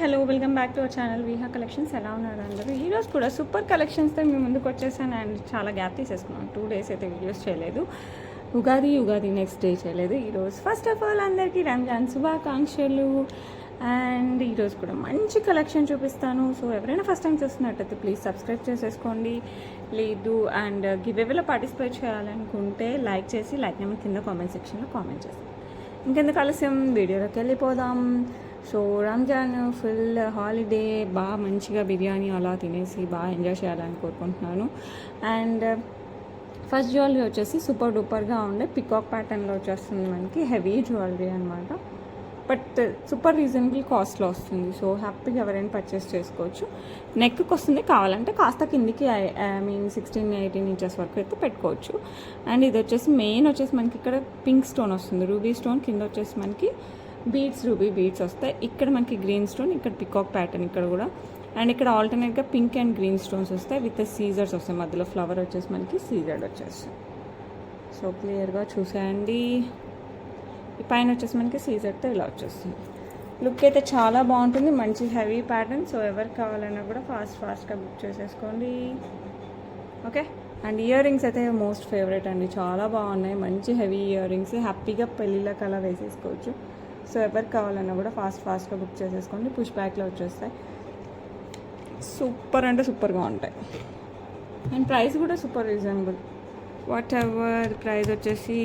Hello welcome back to our channel Viha collections. ఎలా ఉన్నారు అందరూ? ఈరోజు కూడా సూపర్ కలెక్షన్స్తో మేము ముందుకు వచ్చేసాను. అండ్ చాలా గ్యాప్ తీసేసుకున్నాను, 2 days అయితే వీడియోస్ చేయలేదు. ఉగాది నెక్స్ట్ డే చేయలేదు. ఈరోజు ఫస్ట్ ఆఫ్ ఆల్ అందరికీ రంజాన్ శుభాకాంక్షలు. అండ్ ఈరోజు కూడా మంచి కలెక్షన్ చూపిస్తాను. సో ఎవరైనా ఫస్ట్ టైం చూస్తున్నట్టయితే ప్లీజ్ సబ్స్క్రైబ్ చేసేసుకోండి. లేదు అండ్ గివ్ అవేలో పార్టిసిపేట్ చేయాలనుకుంటే లైక్ చేసి లైక్ నెంబర్ కింద కామెంట్ సెక్షన్లో కామెంట్ చేస్తాను. ఇంకెందుకు ఆలస్యం, వీడియోలోకి వెళ్ళిపోదాం. సో రంజాన్ ఫుల్ హాలిడే, బాగా మంచిగా బిర్యానీ అలా తినేసి బాగా ఎంజాయ్ చేయాలని కోరుకుంటున్నాను. అండ్ ఫస్ట్ జ్యువెలరీ వచ్చేసి సూపర్ డూపర్గా ఉండే పికాక్ ప్యాటర్న్లో వచ్చేస్తుంది. మనకి హెవీ జ్యువెలరీ అనమాట, బట్ సూపర్ రీజనబుల్ కాస్ట్లో వస్తుంది. సో హ్యాపీగా ఎవరైనా పర్చేస్ చేసుకోవచ్చు. నెక్కి వస్తుంది, కావాలంటే కాస్త కిందికి 16-18 ఇంచెస్ వరకు అయితే పెట్టుకోవచ్చు. అండ్ ఇది వచ్చేసి మెయిన్ వచ్చేసి మనకి ఇక్కడ పింక్ స్టోన్ వస్తుంది, రూబీ స్టోన్. కింద వచ్చేసి మనకి బీడ్స్, రూబీ బీడ్స్ వస్తాయి. ఇక్కడ మనకి గ్రీన్ స్టోన్, ఇక్కడ పికాక్ ప్యాటర్న్ ఇక్కడ కూడా. అండ్ ఇక్కడ ఆల్టర్నేట్గా పింక్ అండ్ గ్రీన్ స్టోన్స్ వస్తాయి విత్ సీజర్స్ వస్తాయి. మధ్యలో ఫ్లవర్ వచ్చేసి మనకి సీజర్డ్ వచ్చేస్తాయి. సో క్లియర్గా చూసేయండి. ఈ పైన వచ్చేసి మనకి సీజర్తో ఇలా వచ్చేస్తుంది. లుక్ అయితే చాలా బాగుంటుంది, మంచి హెవీ ప్యాటర్న్. సో ఎవరికి కావాలన్నా కూడా ఫాస్ట్గా బుక్ చేసేసుకోండి. ఓకే. అండ్ ఇయర్ రింగ్స్ అయితే మోస్ట్ ఫేవరెట్ అండి, చాలా బాగున్నాయి. మంచి హెవీ ఇయర్ రింగ్స్, హ్యాపీగా పెళ్ళిళ్ళకి అలా వేసేసుకోవచ్చు. సో ఎవరికి కావాలన్నా కూడా ఫాస్ట్గా బుక్ చేసేసుకోండి. పుష్ బ్యాక్లో వచ్చేస్తాయి. సూపర్ అంటే సూపర్గా ఉంటాయి. అండ్ ప్రైస్ కూడా super reasonable. What ever price వచ్చేసి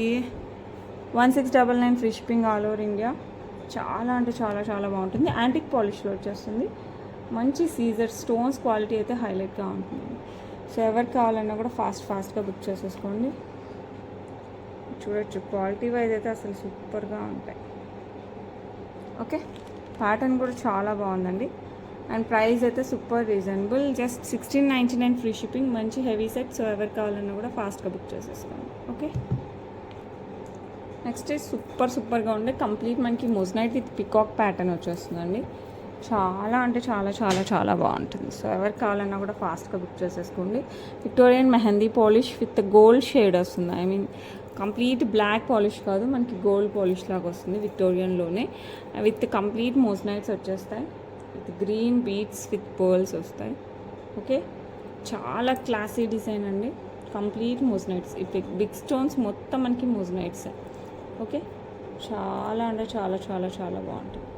1699 free shipping all over India. చాలా అంటే చాలా బాగుంటుంది. యాంటిక్ పాలిష్లో వచ్చేస్తుంది. మంచి సీజర్ స్టోన్స్ క్వాలిటీ అయితే హైలైట్గా ఉంటుంది. సో ఎవరికి కావాలన్నా కూడా ఫాస్ట్గా బుక్ చేసేసుకోండి. చూడొచ్చు క్వాలిటీ వైజ్ అయితే అసలు సూపర్గా ఉంటాయి. ఓకే. ప్యాటర్న్ కూడా చాలా బాగుందండి. అండ్ ప్రైస్ అయితే super reasonable, just 1699 free shipping. మంచి హెవీ సెట్. సో ఎవరికి కావాలన్నా కూడా ఫాస్ట్గా బుక్ చేసేసుకోండి. ఓకే. నెక్స్ట్ సూపర్గా ఉండే కంప్లీట్ మనకి మొజనైట్ విత్ పికాక్ ప్యాటర్న్ వచ్చేస్తుందండి. చాలా అంటే చాలా బాగుంటుంది. సో ఎవరికి కావాలన్నా కూడా ఫాస్ట్గా బుక్ చేసేసుకోండి. Victorian mehndi polish with gold shade వస్తుంది. కంప్లీట్ బ్లాక్ పాలిష్ కాదు, మనకి గోల్డ్ పాలిష్ లాగా వస్తుంది. విక్టోరియన్లోనే విత్ కంప్లీట్ మోజనైట్స్ వచ్చేస్తాయి. With green beads with pearls వస్తాయి. ఓకే. చాలా క్లాసీ డిజైన్ అండి. కంప్లీట్ మోజనైట్స్, ఈ బిగ్ స్టోన్స్ మొత్తం మనకి మోజనైట్స్. ఓకే. చాలా అంటే చాలా బాగుంటుంది.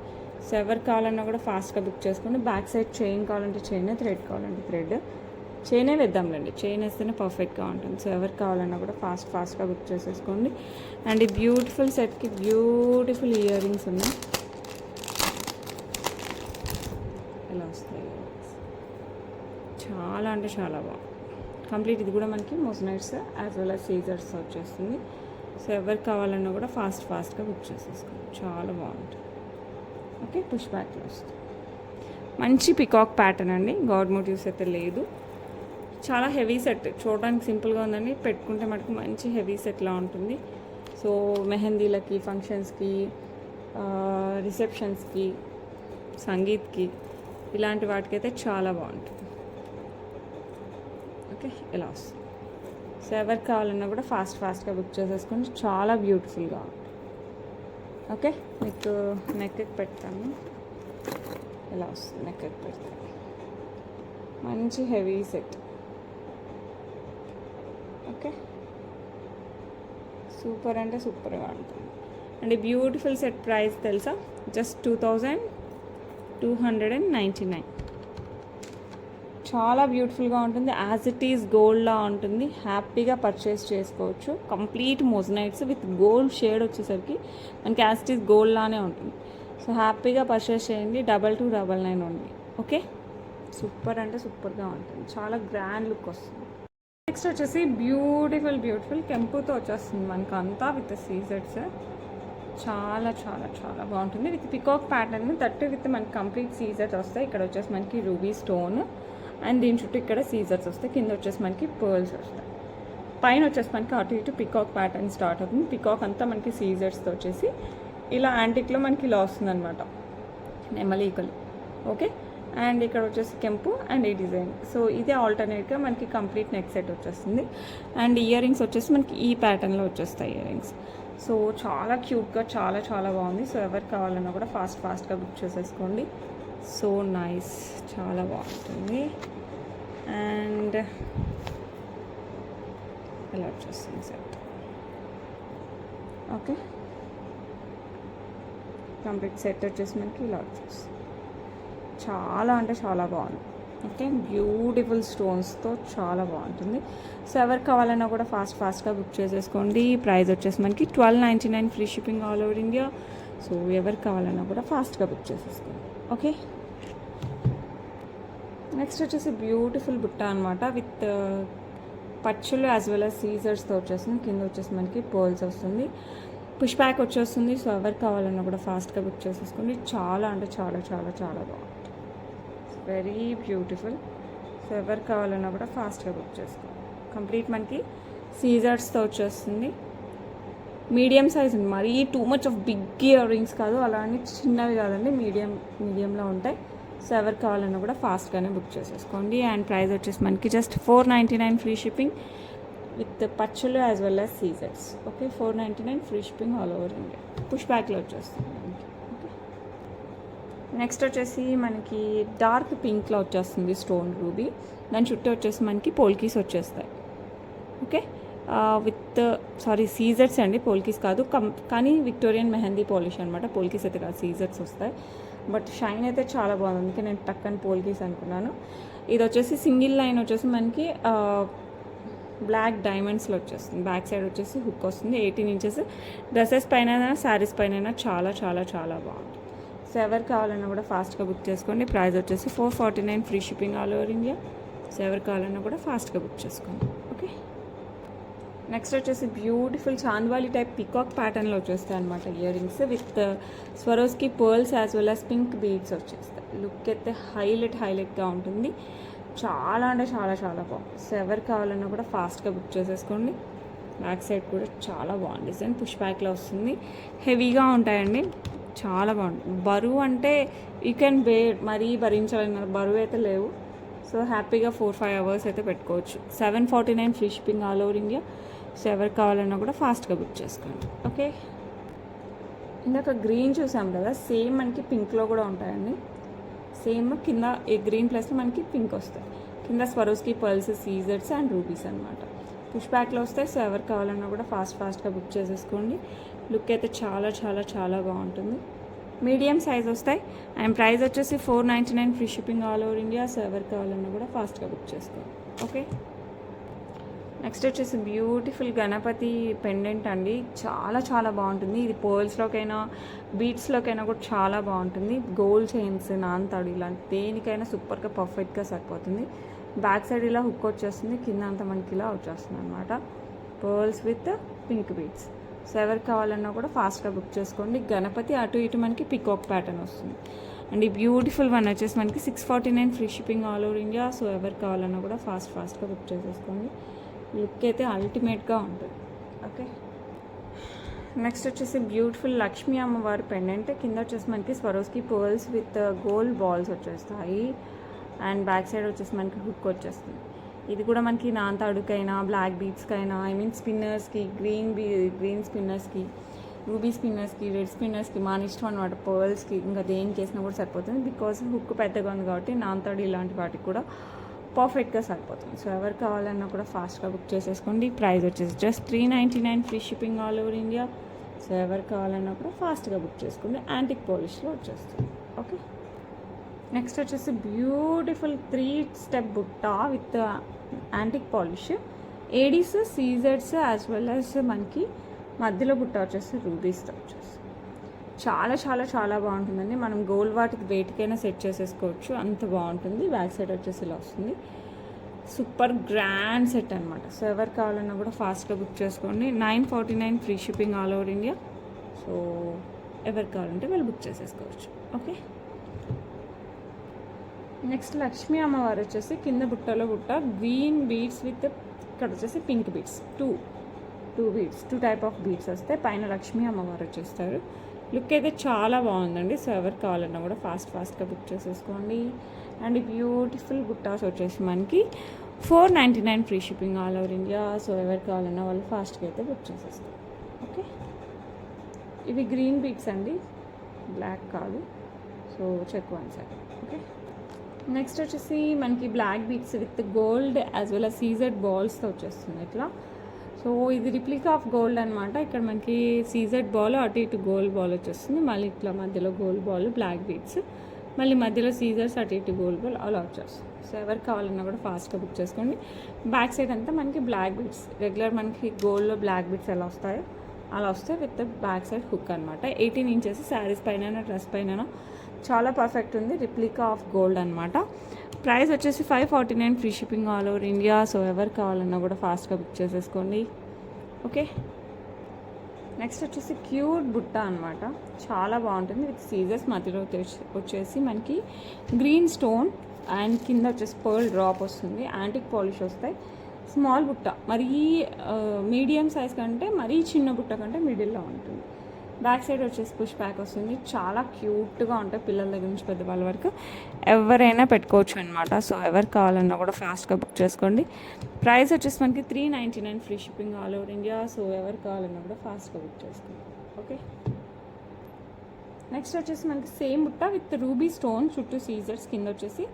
సో ఎవరికి కావాలన్నా కూడా ఫాస్ట్గా బుక్ చేసుకోండి. బ్యాక్ సైడ్ చైన్ కావాలంటే చైన్, థ్రెడ్ కావాలంటే థ్రెడ్. చైనే వేద్దాంలేండి, చైన్ వేస్తేనే పర్ఫెక్ట్గా ఉంటుంది. సో ఎవరికి కావాలన్నా కూడా ఫాస్ట్గా బుక్ చేసేసుకోండి. అండ్ ఈ బ్యూటిఫుల్ సెట్కి బ్యూటిఫుల్ ఇయర్ రింగ్స్ ఉన్నాయి. ఇలా వస్తాయి. చాలా అంటే చాలా బాగుంది. కంప్లీట్ ఇది కూడా మనకి మొజనైట్స్ యాజ్ వెల్ యాజ్ సీజర్స్ వచ్చేస్తుంది. సో ఎవరికి కావాలన్నా కూడా ఫాస్ట్గా బుక్ చేసేసుకోండి. చాలా బాగుంటుంది. ఓకే. పుష్ బ్యాక్లో వస్తుంది. మంచి పికాక్ ప్యాటర్న్ అండి, గాడ్ మోటివ్స్ అయితే లేదు. చాలా హెవీ సెట్, చూడడానికి సింపుల్గా ఉందండి, పెట్టుకుంటే మనకు మంచి హెవీ సెట్లా ఉంటుంది. సో మెహందీలకి, ఫంక్షన్స్కి, రిసెప్షన్స్కి, సంగీత్కి, ఇలాంటి వాటికైతే చాలా బాగుంటుంది. ఓకే. ఇలా వస్తుంది. సో ఎవరికి కావాలన్నా కూడా ఫాస్ట్గా బుక్ చేసేసుకోండి. చాలా బ్యూటిఫుల్గా ఉంటుంది. ఓకే. మీకు నెక్కి పెడతాను. ఇలా వస్తుంది, నెక్కి పెడతాను. మంచి హెవీ సెట్. ఓకే. సూపర్ అంటే సూపర్గా ఉంటుంది. అండ్ బ్యూటిఫుల్ సెట్ ప్రైస్ తెలుసా? జస్ట్ 2299. చాలా బ్యూటిఫుల్గా ఉంటుంది. యాజ్ ఇట్ ఈజ్ గోల్డ్లా ఉంటుంది. హ్యాపీగా పర్చేస్ చేసుకోవచ్చు. కంప్లీట్ మొజనైట్స్ విత్ గోల్డ్ షేడ్ వచ్చేసరికి మనకి యాజ్ ఇట్ ఈజ్ గోల్డ్ లానే ఉంటుంది. సో హ్యాపీగా పర్చేస్ చేయండి. 2299 ఉంది. ఓకే. సూపర్ అంటే సూపర్గా ఉంటుంది. చాలా గ్రాండ్ లుక్ వస్తుంది. నెక్స్ట్ వచ్చేసి బ్యూటిఫుల్ కెంపుతో వచ్చేస్తుంది మనకు అంతా విత్ సీజర్స్. చాలా బాగుంటుంది. విత్ పికాక్ ప్యాటర్న్, తట్టు విత్ మనకి కంప్లీట్ సీజర్స్ వస్తాయి. ఇక్కడ వచ్చేసి మనకి రూబీ స్టోన్ అండ్ దీని చుట్టూ ఇక్కడ సీజర్స్ వస్తాయి. కింద వచ్చేసి మనకి పర్ల్స్ వస్తాయి. పైన వచ్చేసి మనకి అటు ఇటు పికాక్ ప్యాటర్న్ స్టార్ట్ అవుతుంది. పికాక్ అంతా మనకి సీజర్స్తో వచ్చేసి ఇలా యాంటిక్లో మనకి ఇలా వస్తుంది అనమాట, నెమలీకలు. ఓకే. అండ్ ఇక్కడ వచ్చేసి కెంపు అండ్ ఈ డిజైన్. సో ఇదే ఆల్టర్నేట్గా మనకి కంప్లీట్ నెక్ సెట్ వచ్చేస్తుంది. అండ్ ఇయర్ రింగ్స్ వచ్చేసి మనకి ఈ ప్యాటర్న్లో వచ్చేస్తాయి ఇయర్ రింగ్స్. సో చాలా క్యూట్గా చాలా బాగుంది. సో ఎవరికి కావాలన్నా కూడా ఫాస్ట్గా బుక్ చేసేసుకోండి. సో నైస్, చాలా బాగుంటుంది. అండ్ ఇలా వచ్చేస్తుంది సెట్. ఓకే, కంప్లీట్ సెట్ వచ్చేసి మనకి ఇలా వచ్చేస్తుంది. చాలా అంటే చాలా బాగుంది. ఓకే, బ్యూటిఫుల్ స్టోన్స్తో చాలా బాగుంటుంది. సో ఎవరికి కావాలన్నా కూడా ఫాస్ట్గా బుక్ చేసేసుకోండి. ప్రైస్ వచ్చేసి మనకి 1299 free shipping all over India. So ఎవరికి కావాలన్నా కూడా ఫాస్ట్గా బుక్ చేసేసుకోండి. ఓకే, నెక్స్ట్ వచ్చేసి బ్యూటిఫుల్ బుట్ట అనమాట విత్ పచ్చులు యాజ్ వెల్ యాజ్ సీజర్స్తో వచ్చేస్తుంది. కింద వచ్చేసి మనకి పర్ల్స్ వస్తుంది, పుష్ బ్యాక్ వచ్చేస్తుంది. సో ఎవరికి కావాలన్నా కూడా ఫాస్ట్గా బుక్ చేసేసుకోండి. చాలా అంటే చాలా చాలా చాలా బాగుంది, వెరీ బ్యూటిఫుల్. సో ఎవరికి కావాలన్నా కూడా ఫాస్ట్గా బుక్ చేసుకోండి. కంప్లీట్ మనకి సీజర్స్తో వచ్చేస్తుంది. మీడియం సైజ్ ఉంది, మరీ too much of big year rings కాదు, అలా అని చిన్నవి కాదండి, మీడియంలో ఉంటాయి. సో ఎవరికి కావాలన్నా కూడా ఫాస్ట్గానే బుక్ చేసేసుకోండి. అండ్ ప్రైస్ వచ్చేసి మనకి జస్ట్ 499 ఫ్రీ షిప్పింగ్ విత్ పచ్చులు యాజ్ వెల్ యాజ్ సీజర్స్. Okay, 499 free shipping all over India. Push బ్యాక్లో వచ్చేస్తుంది మనకి. ఓకే, నెక్స్ట్ వచ్చేసి మనకి డార్క్ పింక్లో వచ్చేస్తుంది స్టోన్ రూబీ. దాని చుట్టూ వచ్చేసి మనకి పోల్కీస్ వచ్చేస్తాయి. ఓకే, విత్ సీజర్స్ అండి, పోల్కీస్ కాదు. కానీ విక్టోరియన్ మెహందీ పాలిష్ అనమాట. పోల్కీస్ అయితే కాదు, సీజర్స్ వస్తాయి. బట్ షైన్ అయితే చాలా బాగుంది, అందుకే నేను టక్కని పోల్కీస్ అనుకున్నాను. ఇది వచ్చేసి సింగిల్ లైన్ వచ్చేసి మనకి బ్లాక్ డైమండ్స్లో వచ్చేస్తుంది. బ్యాక్ సైడ్ వచ్చేసి హుక్ వస్తుంది. 18 ఇంచెస్. డ్రెస్సెస్ పైన శారీస్ పైన చాలా చాలా చాలా బాగుంటుంది. సో ఎవరికి కావాలన్నా కూడా ఫాస్ట్గా బుక్ చేసుకోండి. ప్రైస్ వచ్చేసి 449 free shipping all over India. So ఎవరికి కావాలన్నా కూడా ఫాస్ట్గా బుక్ చేసుకోండి. ఓకే, నెక్స్ట్ వచ్చేసి బ్యూటిఫుల్ చాంద్వాలి టైప్ పికాక్ ప్యాటర్న్లో వచ్చేస్తాయి అనమాట ear rings with Swarovski pearls as well as pink beads వచ్చేస్తాయి. లుక్ అయితే హైలైట్గా ఉంటుంది. చాలా అంటే చాలా చాలా బాగుంది. సో ఎవరికి కావాలన్నా కూడా ఫాస్ట్గా బుక్ చేసేసుకోండి. బ్యాక్ సైడ్ కూడా చాలా బాగుంది డిజైన్. పుష్ బ్యాక్లో వస్తుంది. హెవీగా ఉంటాయండి, చాలా బాగుంటుంది. బరువు అంటే యూ కెన్ మరీ భరించాలన్న బరువు అయితే లేవు. సో హ్యాపీగా 4-5 అవర్స్ అయితే పెట్టుకోవచ్చు. 749 free shipping all over India. So ఎవరికి కావాలన్నా కూడా ఫాస్ట్గా బుక్ చేసుకోండి. ఓకే, ఇందాక గ్రీన్ చూసాం కదా, సేమ్ మనకి పింక్లో కూడా ఉంటాయండి. సేమ్ కింద ఈ గ్రీన్ ప్లస్లో మనకి పింక్ వస్తాయి. కింద స్వరోస్కి పర్ల్స్, సీజర్స్ అండ్ రూబీస్ అనమాట. పుష్ బ్యాక్లో వస్తాయి. సో ఎవరికి కావాలన్నా కూడా ఫాస్ట్గా బుక్ చేసేసుకోండి. లుక్ అయితే చాలా చాలా చాలా బాగుంటుంది. మీడియం సైజ్ వస్తాయి. అండ్ ప్రైస్ వచ్చేసి 499 free shipping all over India. So ఎవరికి కావాలన్నా కూడా ఫాస్ట్గా బుక్ చేసుకోండి. ఓకే, నెక్స్ట్ వచ్చేసి బ్యూటిఫుల్ గణపతి పెండెంట్ అండి. చాలా చాలా బాగుంటుంది. ఇది పర్ల్స్లోకైనా బీట్స్లోకైనా కూడా చాలా బాగుంటుంది. గోల్డ్ చైన్స్, నాన్తాడు ఇలాంటి దేనికైనా సూపర్గా పర్ఫెక్ట్గా సరిపోతుంది. బ్యాక్ సైడ్ ఇలా హుక్ వచ్చేస్తుంది, కింద అంతా మనకి ఇలా వచ్చేస్తుంది అనమాట. Pearls with pink beats. So ఎవరికి కావాలన్నా కూడా ఫాస్ట్గా బుక్ చేసుకోండి. గణపతి అటు ఇటు మనకి పికాక్ ప్యాటర్న్ వస్తుంది. అండ్ ఈ బ్యూటిఫుల్ వన్ వచ్చేసి మనకి 649 free shipping all over India. So ఎవరికి కావాలన్నా కూడా ఫాస్ట్గా బుక్ చేసేసుకోండి. లుక్ అయితే అల్టిమేట్గా ఉంటుంది. ఓకే, నెక్స్ట్ వచ్చేసి బ్యూటిఫుల్ లక్ష్మీ అమ్మవారి పెండెంట్. కింద వచ్చేసి మనకి Swarovski pearls with gold balls వచ్చేస్తాయి. అండ్ బ్యాక్ సైడ్ వచ్చేసి మనకి హుక్ వచ్చేస్తుంది. ఇది కూడా మనకి నాన్తాడుకైనా బ్లాక్ బీడ్స్కైనా స్పిన్నర్స్కి గ్రీన్ స్పిన్నర్స్కి, రూబీ స్పిన్నర్స్కి, రెడ్ స్పిన్నర్స్కి మన ఇష్టం అనమాట. పర్ల్స్కి ఇంకా దేనికి వేసినా కూడా సరిపోతుంది. బికాజ్ హుక్ పెద్దగా ఉంది కాబట్టి నాన్తాడు ఇలాంటి వాటికి కూడా పర్ఫెక్ట్గా సరిపోతుంది. సో ఎవరికి కావాలన్నా కూడా ఫాస్ట్గా బుక్ చేసేసుకోండి. ప్రైస్ వచ్చేసి just 399 free shipping all over India. So ఎవరికి కావాలన్నా కూడా ఫాస్ట్గా బుక్ చేసుకోండి. యాంటిక్ పాలిష్లో వచ్చేస్తుంది. ఓకే, నెక్స్ట్ వచ్చేసి బ్యూటిఫుల్ 3 స్టెప్ బుట్ట విత్ యాంటిక్ పాలిష్, ఏడీస్, సీజర్స్ యాజ్ వెల్ యాజ్ మనకి మధ్యలో బుట్ట వచ్చేసి రూబీస్తో వచ్చేసి చాలా చాలా చాలా బాగుంటుందండి. మనం గోల్డ్ వాటికి వెయిట్కైనా సెట్ చేసేసుకోవచ్చు, అంత బాగుంటుంది. బ్యాక్ సైడ్ వచ్చేసి ఇలా వస్తుంది. సూపర్ గ్రాండ్ సెట్ అనమాట. సో ఎవరికి కావాలన్నా కూడా ఫాస్ట్గా బుక్ చేసుకోండి. 949 free shipping all over India. So ఎవరికి కావాలంటే వాళ్ళు బుక్ చేసేసుకోవచ్చు. ఓకే, నెక్స్ట్ లక్ష్మీ అమ్మవారు వచ్చేసి కింద బుట్టలో బుట్ట గ్రీన్ బీడ్స్ విత్ ఇక్కడ వచ్చేసి pink beads, two beads, 2 type of beads వస్తాయి. పైన లక్ష్మీ అమ్మవారు వచ్చేస్తారు. లుక్ అయితే చాలా బాగుందండి. సో ఎవరికి కావాలన్నా కూడా ఫాస్ట్గా బుక్ చేసేసుకోండి. అండ్ బ్యూటిఫుల్ బుట్టాస్ వచ్చేసి మనకి 499 free shipping all over India. So ఎవరికి కావాలన్నా వాళ్ళు ఫాస్ట్గా అయితే బుక్ చేసేసుకోండి. ఓకే, ఇవి గ్రీన్ బీడ్స్ అండి, బ్లాక్ కాదు. So check one side. Okay, next వచ్చేసి మనకి black beads with gold as well as CZ బాల్స్తో వచ్చేస్తుంది ఇట్లా. సో ఇది రిప్లికా ఆఫ్ గోల్డ్ అనమాట. ఇక్కడ మనకి సీజెడ్ బాల్, అటు ఇటు గోల్డ్ బాల్ వచ్చేస్తుంది. మళ్ళీ ఇట్లా మధ్యలో గోల్డ్ బాల్, బ్లాక్ బీట్స్, మళ్ళీ మధ్యలో సీజర్స్, అటు ఇటు గోల్డ్ బాల్ అలా వచ్చేస్తుంది. సో ఎవరికి కావాలన్నా కూడా ఫాస్ట్గా బుక్ చేసుకోండి. బ్యాక్ సైడ్ అంతా మనకి బ్లాక్ బీట్స్, రెగ్యులర్ మనకి గోల్డ్లో బ్లాక్ బీట్స్ ఎలా వస్తాయో అలా వస్తాయి విత్ బ్యాక్ సైడ్ హుక్ అనమాట. 18 ఇంచెస్ శారీస్ పైన, డ్రెస్ పైన చాలా పర్ఫెక్ట్ ఉంది. రిప్లికా ఆఫ్ గోల్డ్ అనమాట. ప్రైస్ వచ్చేసి 549 free shipping all over India. So ఎవరు కావాలన్నా కూడా ఫాస్ట్గా బుక్ చేసేసుకోండి. ఓకే, నెక్స్ట్ వచ్చేసి క్యూట్ బుట్ట అనమాట. చాలా బాగుంటుంది విత్ సీజర్స్. మధ్యలో వచ్చేసి మనకి గ్రీన్ స్టోన్ అండ్ కింద వచ్చేసి పర్ల్ డ్రాప్ వస్తుంది. యాంటిక్ పాలిష్ వస్తాయి. స్మాల్ బుట్ట, మరీ మీడియం సైజ్ కంటే మరీ చిన్న బుట్ట కంటే మిడిల్లో ఉంటుంది. బ్యాక్ సైడ్ వచ్చేసి పుష్ బ్యాక్ వస్తుంది. చాలా క్యూట్గా ఉంటాయి. పిల్లల దగ్గర నుంచి పెద్దవాళ్ళ వరకు ఎవరైనా పెట్టుకోవచ్చు అనమాట. సో ఎవరు కావాలన్నా కూడా ఫాస్ట్గా బుక్ చేసుకోండి. ప్రైస్ వచ్చేసి మనకి 399 free shipping all over India. So ఎవరు కావాలన్నా కూడా ఫాస్ట్గా బుక్ చేసుకోండి. ఓకే, నెక్స్ట్ వచ్చేసి మనకి సేమ్ బుట్ట విత్ రూబీ స్టోన్, చుట్టూ సీజర్స్, కింద వచ్చేసి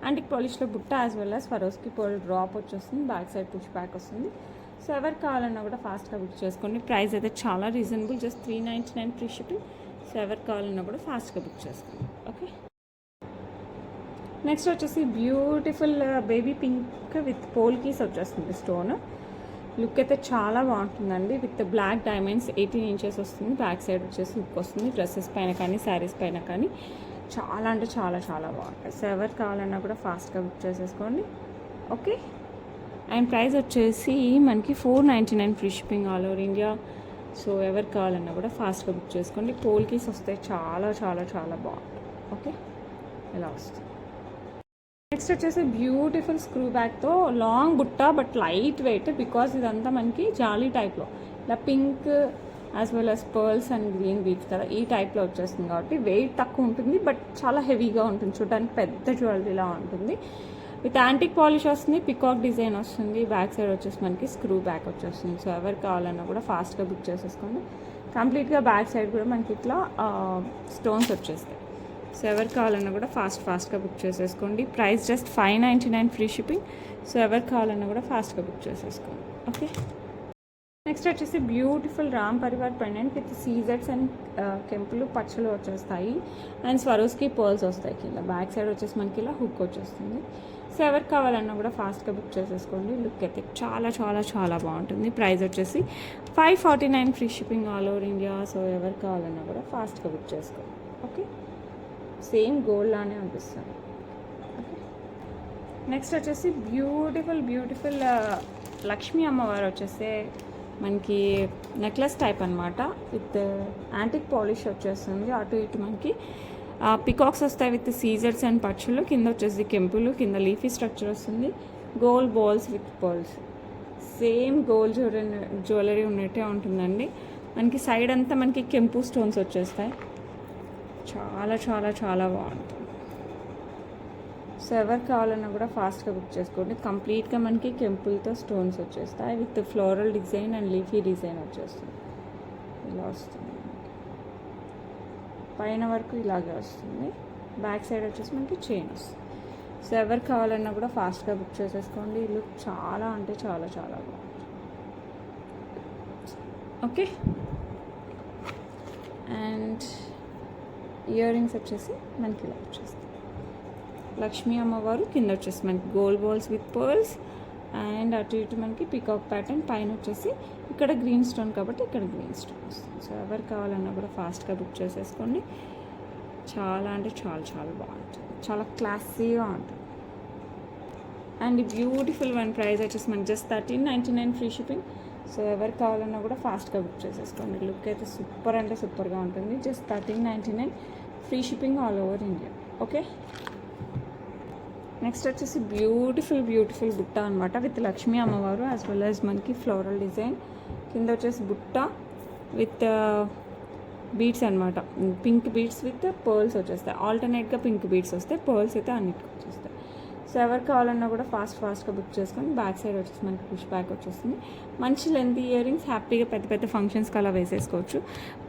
యాంటిక్ పాలిష్లో బుట్ట as well as Swarovski pearl drop వచ్చేస్తుంది. బ్యాక్ సైడ్ పుష్ బ్యాక్ వస్తుంది. సో ఎవరు కావాలన్నా కూడా ఫాస్ట్గా బుక్ చేసుకోండి. ప్రైస్ అయితే చాలా reasonable, just 399 free shipping. So ఎవరు కావాలన్నా కూడా ఫాస్ట్గా బుక్ చేసుకోండి. ఓకే, నెక్స్ట్ వచ్చేసి beautiful baby pink with polkis వచ్చేస్తుంది. స్టోన్ లుక్ అయితే చాలా బాగుంటుందండి. విత్ బ్లాక్ డైమండ్స్, 18 ఇంచెస్ వస్తుంది. బ్యాక్ సైడ్ వచ్చేసి లుక్ వస్తుంది. డ్రెస్సెస్ పైన కానీ శారీస్ పైన కానీ చాలా అంటే చాలా చాలా బాగుంటాయి. సో ఎవరు కావాలన్నా కూడా ఫాస్ట్గా బుక్ చేసేసుకోండి. ఓకే, అండ్ ప్రైస్ వచ్చేసి మనకి 499 free shipping all over India. So ఎవరు కావాలన్నా కూడా ఫాస్ట్గా బుక్ చేసుకోండి. పోల్ కీస్ వస్తాయి. చాలా చాలా చాలా బాగుంటుంది. ఓకే, ఇలా వస్తుంది. నెక్స్ట్ వచ్చేసి బ్యూటిఫుల్ స్క్రూ బ్యాగ్తో లాంగ్ బుట్ట బట్ లైట్ వెయిట్, బికాస్ ఇదంతా మనకి జాలీ టైప్లో ఇలా pink as well as pearls and green beats కదా, ఈ టైప్లో వచ్చేస్తుంది కాబట్టి వెయిట్ తక్కువ ఉంటుంది బట్ చాలా హెవీగా ఉంటుంది. చూడడానికి పెద్ద జ్యువెలరీలా ఉంటుంది. విత్ యాంటిక్ పాలిష్ వస్తుంది. పికాక్ డిజైన్ వస్తుంది. బ్యాక్ సైడ్ వచ్చేసి మనకి స్క్రూ బ్యాక్ వచ్చేస్తుంది. సో ఎవరు కావాలన్నా కూడా ఫాస్ట్గా బుక్ చేసేసుకోండి. కంప్లీట్గా బ్యాక్ సైడ్ కూడా మనకి ఇట్లా స్టోన్స్ వచ్చేస్తాయి. సో ఎవరు కావాలన్నా కూడా ఫాస్ట్గా బుక్ చేసేసుకోండి. Price just 599 free shipping. So ఎవరు కావాలన్నా కూడా ఫాస్ట్గా బుక్ చేసేసుకోండి. ఓకే, నెక్స్ట్ వచ్చేసి beautiful Ram Parivar pendant with సీజర్స్ అండ్ కెంపులు పచ్చలు వచ్చేస్తాయి అండ్ స్వరోస్కి పర్ల్స్ వస్తాయి. కింద బ్యాక్ సైడ్ వచ్చేసి మనకి ఇలా హుక్ వచ్చేస్తుంది. సో ఎవరికి కావాలన్నా కూడా ఫాస్ట్గా బుక్ చేసేసుకోండి. లుక్ అయితే చాలా చాలా చాలా బాగుంటుంది. ప్రైస్ వచ్చేసి 549 free shipping all over India. So ఎవరికి కావాలన్నా కూడా ఫాస్ట్గా బుక్ చేసుకోండి. ఓకే, సేమ్ గోల్డ్ లానే అనిపిస్తుంది. ఓకే, నెక్స్ట్ వచ్చేసి బ్యూటిఫుల్ లక్ష్మీ అమ్మవారు వచ్చేసి మనకి నెక్లెస్ టైప్ అనమాట. విత్ యాంటిక్ పాలిష్ వచ్చేస్తుంది. అటు ఇటు మనకి పికాక్స్ వస్తాయి విత్ సీజర్స్ అండ్ పచ్చులు. కింద వచ్చేసి కెంపులు, కింద లీఫీ స్ట్రక్చర్ వస్తుంది. Gold balls with pearls, same gold jewellery ఉన్నట్టే ఉంటుందండి. మనకి సైడ్ అంతా మనకి కెంపు స్టోన్స్ వచ్చేస్తాయి. చాలా చాలా చాలా బాగుంటుంది. సో ఎవరు కావాలన్నా కూడా ఫాస్ట్గా బుక్ చేసుకోండి. కంప్లీట్గా మనకి కెంపుల్తో స్టోన్స్ వచ్చేస్తాయి with floral design and leafy design వచ్చేస్తుంది. ఇలా వస్తుంది. పైన వరకు ఇలాగే వస్తుంది. బ్యాక్ సైడ్ వచ్చేసి మనకి చైన్ వస్తుంది. సో ఎవరు కావాలన్నా కూడా ఫాస్ట్గా బుక్ చేసేసుకోండి. ఈ లుక్ చాలా అంటే చాలా చాలా బాగుంటుంది. ఓకే, అండ్ ఇయర్ రింగ్స్ వచ్చేసి మనకి ఇలా వచ్చేస్తాయి. లక్ష్మీ అమ్మవారు, కింద వచ్చేసి మనకి gold balls with pearls and అటు ఇటు మనకి పికాక్ ప్యాటర్న్, పైన వచ్చేసి ఇక్కడ గ్రీన్ స్టోన్ కాబట్టి ఇక్కడ గ్రీన్ స్టోన్ వస్తుంది. సో ఎవరు కావాలన్నా కూడా ఫాస్ట్గా బుక్ చేసేసుకోండి. చాలా అంటే చాలా చాలా బాగుంటుంది. చాలా క్లాసీగా ఉంటుంది. అండ్ బ్యూటిఫుల్ వన్ ప్రైస్ వచ్చేసి మనకి జస్ట్ 1399 ఫ్రీ షిప్పింగ్. సో ఎవరు కావాలన్నా కూడా ఫాస్ట్గా బుక్ చేసేసుకోండి. లుక్ అయితే సూపర్ అంటే సూపర్గా ఉంటుంది. Just 1399 free shipping all over India. Okay, next వచ్చేసి బ్యూటిఫుల్ బుట్ట అనమాట విత్ లక్ష్మీ అమ్మవారు యాజ్ వెల్ యాజ్ మనకి ఫ్లోరల్ డిజైన్. కింద వచ్చేసి బుట్ట విత్ బీడ్స్ అనమాట. పింక్ బీడ్స్ విత్ పర్ల్స్ వచ్చేస్తాయి. ఆల్టర్నేట్గా పింక్ బీడ్స్ వస్తాయి, పర్ల్స్ అయితే అన్నిటికి వచ్చేస్తాయి. సో ఎవరు కావాలన్నా కూడా ఫాస్ట్గా బుక్ చేసుకొని బ్యాక్ సైడ్ వచ్చేసి మనకి పుష్ బ్యాక్ వచ్చేస్తుంది. మంచి లెంత్ ఇయర్ రింగ్స్, హ్యాపీగా పెద్ద పెద్ద ఫంక్షన్స్కి అలా వేసేసుకోవచ్చు.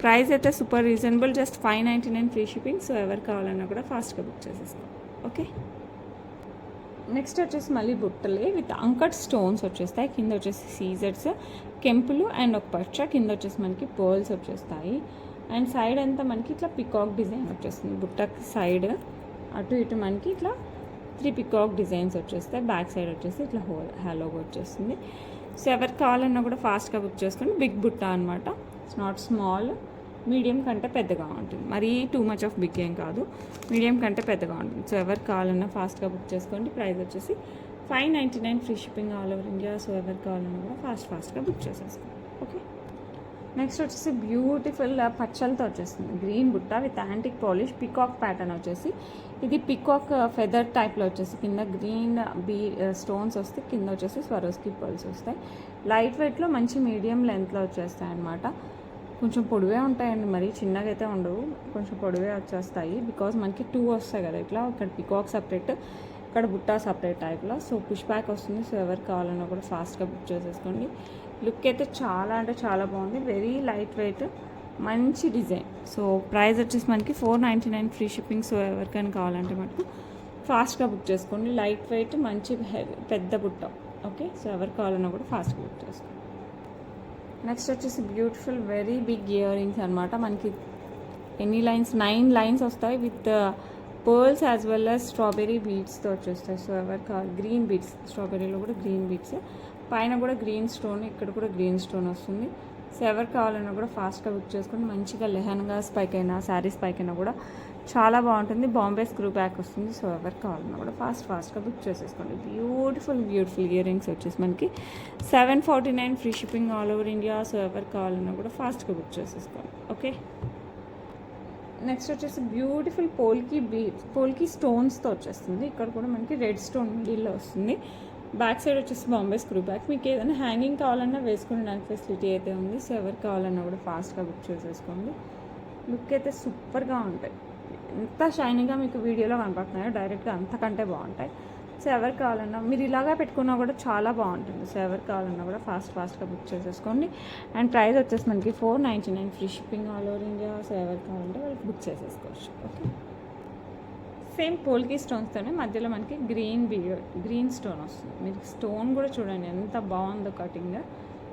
ప్రైస్ అయితే super reasonable, just 599 free shipping. So ఎవరు కావాలన్నా కూడా ఫాస్ట్గా బుక్ చేసేసుకోండి. ఓకే, నెక్స్ట్ వచ్చేసి మళ్ళీ బుట్టలే విత్ అంకట్ స్టోన్స్ వచ్చేస్తాయి. కింద వచ్చేసి సీజర్స్, కెంపులు అండ్ ఒక పచ్చ, కింద వచ్చేసి మనకి పర్ల్స్ వచ్చేస్తాయి. అండ్ సైడ్ అంతా మనకి ఇట్లా పికాక్ డిజైన్ వచ్చేస్తుంది. బుట్టకి సైడ్ అటు ఇటు మనకి ఇట్లా 3 పికాక్ డిజైన్స్ వచ్చేస్తాయి. బ్యాక్ సైడ్ వచ్చేసి ఇట్లా హ్యాలోగా వచ్చేస్తుంది. సో ఎవరికి కావాలన్నా కూడా ఫాస్ట్గా బుక్ చేసుకోండి. బిగ్ బుట్ట అనమాట, ఇట్స్ నాట్ స్మాల్, మీడియం కంటే పెద్దగా ఉంటుంది. మరీ టూ మచ్ ఆఫ్ బిగ్ ఏం కాదు, మీడియం కంటే పెద్దగా ఉంటుంది. సో ఎవరికి కావాలన్నా ఫాస్ట్గా బుక్ చేసుకోండి. ప్రైస్ వచ్చేసి 599 free shipping all over India. So ఎవరికి కావాలన్నా కూడా ఫాస్ట్గా బుక్ చేసేసుకోండి. ఓకే, నెక్స్ట్ వచ్చేసి బ్యూటిఫుల్ పచ్చలతో వచ్చేస్తుంది. గ్రీన్ బుట్ట with antique polish, peacock pattern వచ్చేసి ఇది పికాక్ ఫెదర్ టైప్లో వచ్చేసి కింద గ్రీన్ స్టోన్స్ వస్తాయి, కింద వచ్చేసి స్వరోస్కి పర్ల్స్ వస్తాయి. లైట్ వెయిట్లో మంచి మీడియం లెంత్లో వచ్చేస్తాయి అన్నమాట. కొంచెం పొడివే ఉంటాయండి, మరీ చిన్నగా అయితే ఉండవు, కొంచెం పొడివే వచ్చేస్తాయి. బికాజ్ మనకి 2 వస్తాయి కదా ఇట్లా, ఇక్కడ పికాక్ సపరేట్, ఇక్కడ బుట్ట సపరేట్ టైప్లో. సో పుష్ బ్యాక్ వస్తుంది. సో ఎవరికి కావాలన్నా కూడా ఫాస్ట్గా బుక్ చేసేసుకోండి. లుక్ అయితే చాలా అంటే చాలా బాగుంది, వెరీ లైట్ వెయిట్, మంచి డిజైన్. సో ప్రైస్ వచ్చేసి మనకి 499 ఫ్రీ షిప్పింగ్. సో ఎవరికైనా కావాలంటే మనకు ఫాస్ట్గా బుక్ చేసుకోండి. లైట్ వెయిట్, మంచి పెద్ద బుట్ట. ఓకే, సో ఎవరికి కావాలన్నా కూడా ఫాస్ట్గా బుక్ చేసుకోండి. నెక్స్ట్ వచ్చేసి beautiful very big ear rings అనమాట. మనకి ఎన్ని లైన్స్, 9 లైన్స్ వస్తాయి with pearls as well as strawberry బీడ్స్తో వచ్చేస్తాయి. సో ఎవరికి కావాలి, గ్రీన్ బీడ్స్, స్ట్రాబెర్రీలో కూడా గ్రీన్ బీడ్స్, పైన కూడా గ్రీన్ స్టోన్, ఇక్కడ కూడా గ్రీన్ స్టోన్ వస్తుంది. సో ఎవరు కావాలన్నా కూడా ఫాస్ట్గా బుక్ చేసుకొని మంచిగా లెహంగాస్ పైకైనా శారీస్ పైకైనా కూడా చాలా బాగుంటుంది. బాంబే స్క్రూ బ్యాక్ వస్తుంది. సో ఎవరు కావాలన్నా కూడా ఫాస్ట్గా బుక్ చేసేసుకోండి. బ్యూటిఫుల్ ఇయర్ రింగ్స్ వచ్చేసి మనకి 749 free shipping all over India. So ఎవరు కావాలన్నా కూడా ఫాస్ట్గా బుక్ చేసేసుకోండి. ఓకే, నెక్స్ట్ వచ్చేసి బ్యూటిఫుల్ పోల్కి స్టోన్స్తో వచ్చేస్తుంది. ఇక్కడ కూడా మనకి రెడ్ స్టోన్ మిడిల్లో వస్తుంది. బ్యాక్ సైడ్ వచ్చేసి బాంబే స్క్రూ బ్యాక్. మీకు ఏదైనా హ్యాంగింగ్ కావాలన్నా వేసుకునేదానికి ఫెసిలిటీ అయితే ఉంది. సో ఎవరికి కావాలన్నా కూడా ఫాస్ట్గా బుక్ చేసేసుకోండి. లుక్ అయితే సూపర్గా ఉంటాయి. ఎంత షైనీగా మీకు వీడియోలో కనపడుతున్నాయో డైరెక్ట్గా అంతకంటే బాగుంటాయి. సో ఎవరికి కావాలన్నా మీరు ఇలాగా పెట్టుకున్నా కూడా చాలా బాగుంటుంది. సో ఎవరికి కావాలన్నా కూడా ఫాస్ట్గా బుక్ చేసేసుకోండి. అండ్ ప్రైస్ వచ్చేసి మనకి 499 free shipping all over India. So ఎవరికి కావాలంటే వాళ్ళకి బుక్ చేసేసుకోవచ్చు. ఓకే, సేమ్ పోల్కి స్టోన్స్తోనే మధ్యలో మనకి గ్రీన్ స్టోన్ వస్తుంది. మీరు స్టోన్ కూడా చూడండి ఎంత బాగుందో కటింగ్.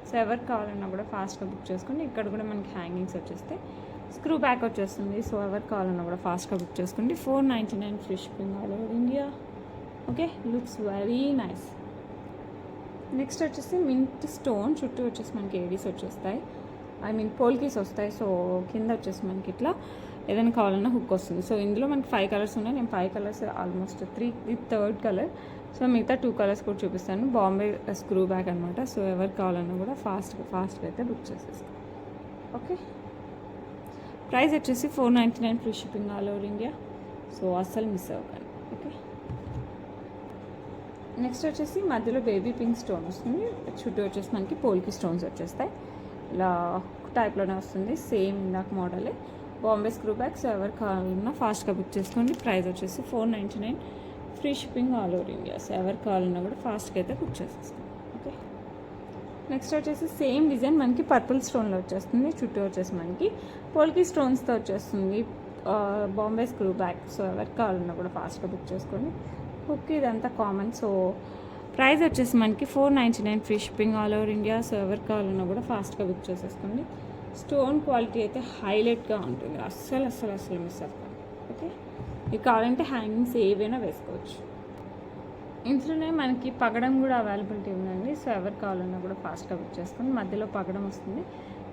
సో ఎవరికి కావాలన్నా కూడా ఫాస్ట్గా బుక్ చేసుకోండి. ఇక్కడ కూడా మనకి హ్యాంగింగ్స్ వచ్చేస్తే స్క్రూ బ్యాక్ వచ్చేస్తుంది. సో ఎవరికి కావాలన్నా కూడా ఫాస్ట్గా బుక్ చేసుకోండి. 499 free shipping all over India. Okay, looks very nice. Next వచ్చేసి మింట్ స్టోన్ చుట్టూ వచ్చేసి మనకి ఏడీస్ వచ్చేస్తాయి, పోల్కీస్ వస్తాయి. సో కింద వచ్చేసి మనకి ఇట్లా ఏదైనా కావాలన్నా హుక్ వస్తుంది. సో ఇందులో మనకి 5 కలర్స్ ఉన్నాయి. నేను 5 కలర్స్ ఆల్మోస్ట్ 3, ఇది 3rd కలర్. సో మిగతా 2 కలర్స్ కూడా చూపిస్తాను. బాంబే స్క్రూ బ్యాక్ అనమాట. సో ఎవరికి కావాలన్నా కూడా ఫాస్ట్గా అయితే బుక్ చేసేస్తాను. ఓకే, ప్రైస్ వచ్చేసి 499 free shipping all over India. So అస్సలు మిస్ అవ్వకండి. ఓకే, నెక్స్ట్ వచ్చేసి మధ్యలో బేబీ పింక్ స్టోన్ వస్తుంది. చుట్టూ వచ్చేసి మనకి పోల్కి స్టోన్స్ వచ్చేస్తాయి. ఇలా టైప్లోనే వస్తుంది, సేమ్ ఇందాక మోడలే, బాంబే స్క్రూ బ్యాక్. సో ఎవరు కావాలన్నా ఫాస్ట్గా బుక్ చేసుకోండి. ప్రైస్ వచ్చేసి 499 free shipping all over India. So ఎవరు కావాలన్నా కూడా ఫాస్ట్గా అయితే బుక్ చేసేసుకోండి. ఓకే, నెక్స్ట్ వచ్చేసి సేమ్ డిజైన్ మనకి పర్పుల్ స్టోన్లో వచ్చేస్తుంది. చుట్టూ వచ్చేసి మనకి పోల్కి స్టోన్స్తో వచ్చేస్తుంది. Bombay screw back. సో ఎవరికి కావాలన్నా కూడా ఫాస్ట్గా బుక్ చేసుకోండి. హుక్ ఇదంతా కామన్. సో ప్రైస్ వచ్చేసి మనకి 499 free shipping all over India. So ఎవరికి కావాలన్నా కూడా ఫాస్ట్గా బుక్ చేసేసుకోండి. స్టోన్ క్వాలిటీ అయితే హైలైట్గా ఉంటుంది, అస్సలు మిస్ అవ్వకండి. ఓకే, ఇది కావాలంటే హ్యాంగింగ్స్ ఏవైనా వేసుకోవచ్చు. ఇంట్లోనే మనకి పగడం కూడా అవైలబిలిటీ ఉందండి. సో ఎవరు కావాలన్నా కూడా ఫాస్ట్గా బుక్ చేసుకొని మధ్యలో పగడం వస్తుంది.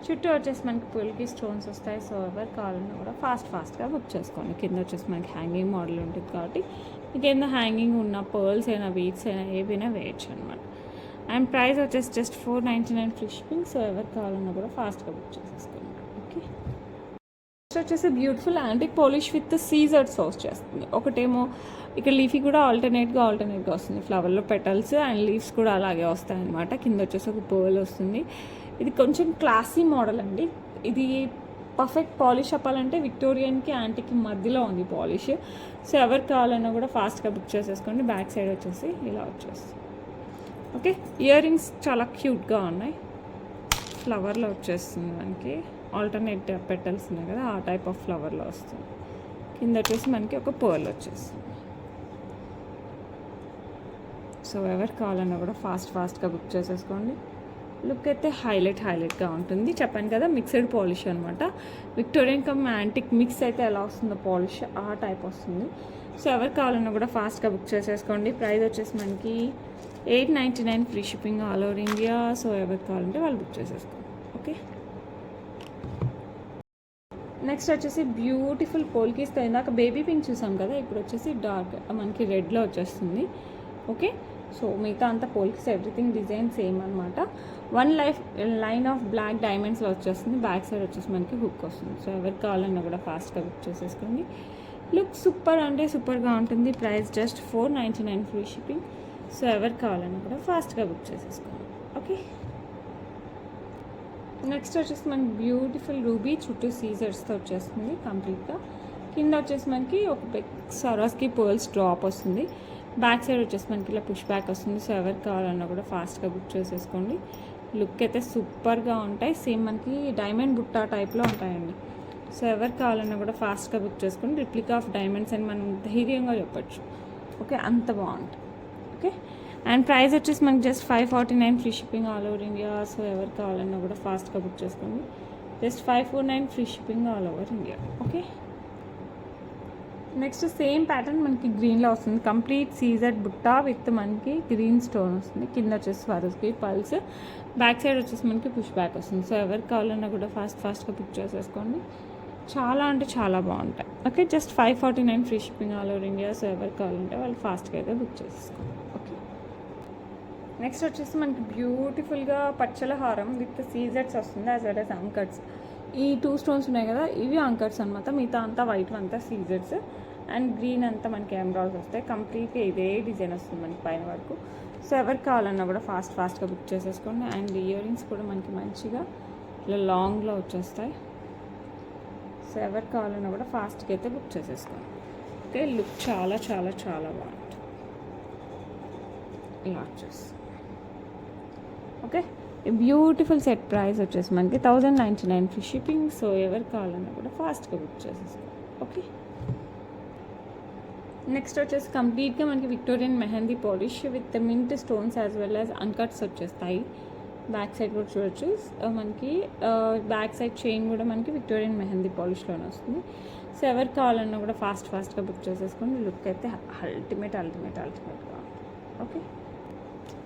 చుట్టూ వచ్చేసి మనకి పుల్కి స్టోన్స్ వస్తాయి. సో ఎవరు కావాలన్నా కూడా ఫాస్ట్గా బుక్ చేసుకోండి. కింద వచ్చేసి మనకి హ్యాంగింగ్ మోడల్ ఉంటుంది కాబట్టి మీకు ఏదైనా హ్యాంగింగ్ ఉన్న పర్ల్స్ అయినా బీడ్స్ అయినా ఏవైనా వేయచ్చు అనమాట. అండ్ ప్రైస్ వచ్చేసి జస్ట్ 499 ఫ్రీ షిప్పింగ్. సో ఎవరు కావాలన్నా కూడా ఫాస్ట్గా బుక్ చేసేసుకోండి. ఓకే, నెక్స్ట్ వచ్చేసి బ్యూటిఫుల్ యాంటిక్ పాలిష్ విత్ సీజర్స్ వచ్చేస్తుంది. ఒకటేమో ఇక్కడ లీఫీ కూడా ఆల్టర్నేట్గా వస్తుంది. ఫ్లవర్లో పెటల్స్ అండ్ లీవ్స్ కూడా అలాగే వస్తాయి అనమాట. కింద వచ్చేసి ఒక పర్ల్ వస్తుంది. ఇది కొంచెం క్లాసీ మోడల్ అండి. ఇది పర్ఫెక్ట్ పాలిష్ చెప్పాలంటే విక్టోరియన్కి యాంటీకి మధ్యలో ఉంది పాలిష్. సో ఎవరికి కావాలన్నా కూడా ఫాస్ట్గా బుక్ చేసేసుకోండి. బ్యాక్ సైడ్ వచ్చేసి ఇలా వచ్చేస్తుంది. ఓకే, ఇయర్ రింగ్స్ చాలా క్యూట్గా ఉన్నాయి. ఫ్లవర్లో వచ్చేస్తుంది మనకి, ఆల్టర్నేట్ పెటల్స్ ఉన్నాయి కదా, ఆ టైప్ ఆఫ్ ఫ్లవర్లో వస్తుంది. కింద వచ్చేసి మనకి ఒక పర్ల్ వచ్చేస్తుంది. సో ఎవరికి కావాలన్నా కూడా ఫాస్ట్గా బుక్ చేసేసుకోండి. లుక్ అయితే హైలైట్గా ఉంటుంది. చెప్పాను కదా మిక్స్డ్ పాలిష్ అనమాట. విక్టోరియన్ కమ్ యాంటిక్ మిక్స్ అయితే ఎలా వస్తుందో పాలిష్ ఆ టైప్ వస్తుంది. సో ఎవరికి కావాలన్నా కూడా ఫాస్ట్గా బుక్ చేసేసుకోండి. ప్రైస్ వచ్చేసి మనకి 899 free shipping all over India. So ఎవరికి కావాలంటే వాళ్ళు బుక్ చేసేసుకోండి. ఓకే, నెక్స్ట్ వచ్చేసి బ్యూటిఫుల్ పోల్కీస్తో ఇందాక బేబీ పింక్ చూసాం కదా, ఇప్పుడు వచ్చేసి డార్క్ మనకి రెడ్లో వచ్చేస్తుంది. ఓకే, సో మిగతా అంతా పోల్కీస్ ఎవ్రీథింగ్ డిజైన్ సేమ్ అనమాట. వన్ లైన్ ఆఫ్ బ్లాక్ డైమండ్స్లో వచ్చేస్తుంది. బ్యాక్ సైడ్ వచ్చేసి మనకి హుక్ వస్తుంది. సో ఎవరికి కావాలన్నా కూడా ఫాస్ట్గా బుక్ చేసేసుకోండి. లుక్ సూపర్ అంటే సూపర్గా ఉంటుంది. Price just 499 free shipping. So ఎవరికి కావాలన్నా కూడా ఫాస్ట్గా బుక్ చేసేసుకోండి. ఓకే, నెక్స్ట్ వచ్చేసి మనకి బ్యూటిఫుల్ రూబీ చుట్టూ సీజర్స్తో వచ్చేస్తుంది కంప్లీట్గా. కింద వచ్చేసి మనకి ఒక బిగ్ సరాస్కి పర్ల్స్ డ్రాప్ వస్తుంది. బ్యాక్ సైడ్ వచ్చేసి మనకి ఇలా పుష్ బ్యాక్ వస్తుంది. సో ఎవరికి కావాలన్నా కూడా ఫాస్ట్గా బుక్ చేసేసుకోండి. లుక్ అయితే సూపర్గా ఉంటాయి. సేమ్ మనకి డైమండ్ బుట్ట టైప్లో ఉంటాయండి. సో ఎవరికి కావాలన్నా కూడా ఫాస్ట్గా బుక్ చేసుకోండి. రిప్లికా ఆఫ్ డైమండ్స్ అని మనం ధైర్యంగా చెప్పచ్చు. ఓకే, అంత బాగుంటుంది. ఓకే, అండ్ ప్రైస్ వచ్చేసి మనకి just 549 free shipping all over India. So ఎవరికి కావాలన్నా కూడా ఫాస్ట్గా బుక్ చేసుకోండి. Just 549 free shipping all over India. Okay, next same pattern మనకి గ్రీన్లో వస్తుంది. కంప్లీట్ సీజెడ్ బుట్ట విత్ మనకి గ్రీన్ స్టోన్ వస్తుంది. కింద వచ్చేసి స్వరస్కి పల్స్, బ్యాక్ సైడ్ వచ్చేసి మనకి పుష్ బ్యాక్ వస్తుంది. సో ఎవరికి కావాలన్నా కూడా ఫాస్ట్గా బుక్ చేసేసుకోండి. చాలా అంటే చాలా బాగుంటాయి. Okay, just 549 free shipping all over India. So ఎవరికి కావాలంటే వాళ్ళు ఫాస్ట్గా అయితే బుక్ చేసేసుకోండి. ఓకే, నెక్స్ట్ వచ్చేసి మనకి బ్యూటిఫుల్గా పచ్చల హారం విత్ సీజెడ్స్ వస్తుంది యాజ్ వెల్ యాజ్ అంకర్స్. ఈ 2 స్టోన్స్ ఉన్నాయి కదా, ఇవి అంకర్స్ అనమాట. మిగతా అంతా వైట్ అంతా సీజెడ్స్ అండ్ గ్రీన్ అంతా మనకి ఎమరాల్స్ వస్తాయి. కంప్లీట్గా ఇదే డిజైన్ వస్తుంది మనకి పైన వరకు. సో ఎవరికి కావాలన్నా కూడా ఫాస్ట్గా బుక్ చేసేసుకోండి. అండ్ ఇయర్ రింగ్స్ కూడా మనకి మంచిగా ఇలా లాంగ్లో వచ్చేస్తాయి. సో ఎవరికి కావాలన్నా కూడా ఫాస్ట్గా అయితే బుక్ చేసేసుకోండి. ఓకే, లుక్ చాలా బాగుంటుంది. ఇలా వచ్చేస్తుంది. ఓకే, బ్యూటిఫుల్ సెట్ ప్రైస్ వచ్చేసి మనకి 1099 ఫ్రీ షిప్పింగ్. సో ఎవరికి కావాలన్నా కూడా ఫాస్ట్గా బుక్ చేసేసుకోండి. ఓకే, నెక్స్ట్ వచ్చేసి కంప్లీట్గా మనకి Victorian mehndi polish with mint stones as well as uncuts వచ్చేస్తాయి. బ్యాక్ సైడ్ కూడా చూడొచ్చు మనకి. బ్యాక్ సైడ్ చైన్ కూడా మనకి విక్టోరియన్ మెహందీ పాలిష్లోనే వస్తుంది. సో ఎవరికి కావాలన్నా కూడా ఫాస్ట్గా బుక్ చేసేసుకోండి. లుక్ అయితే అల్టిమేట్గా ఉంటుంది. ఓకే,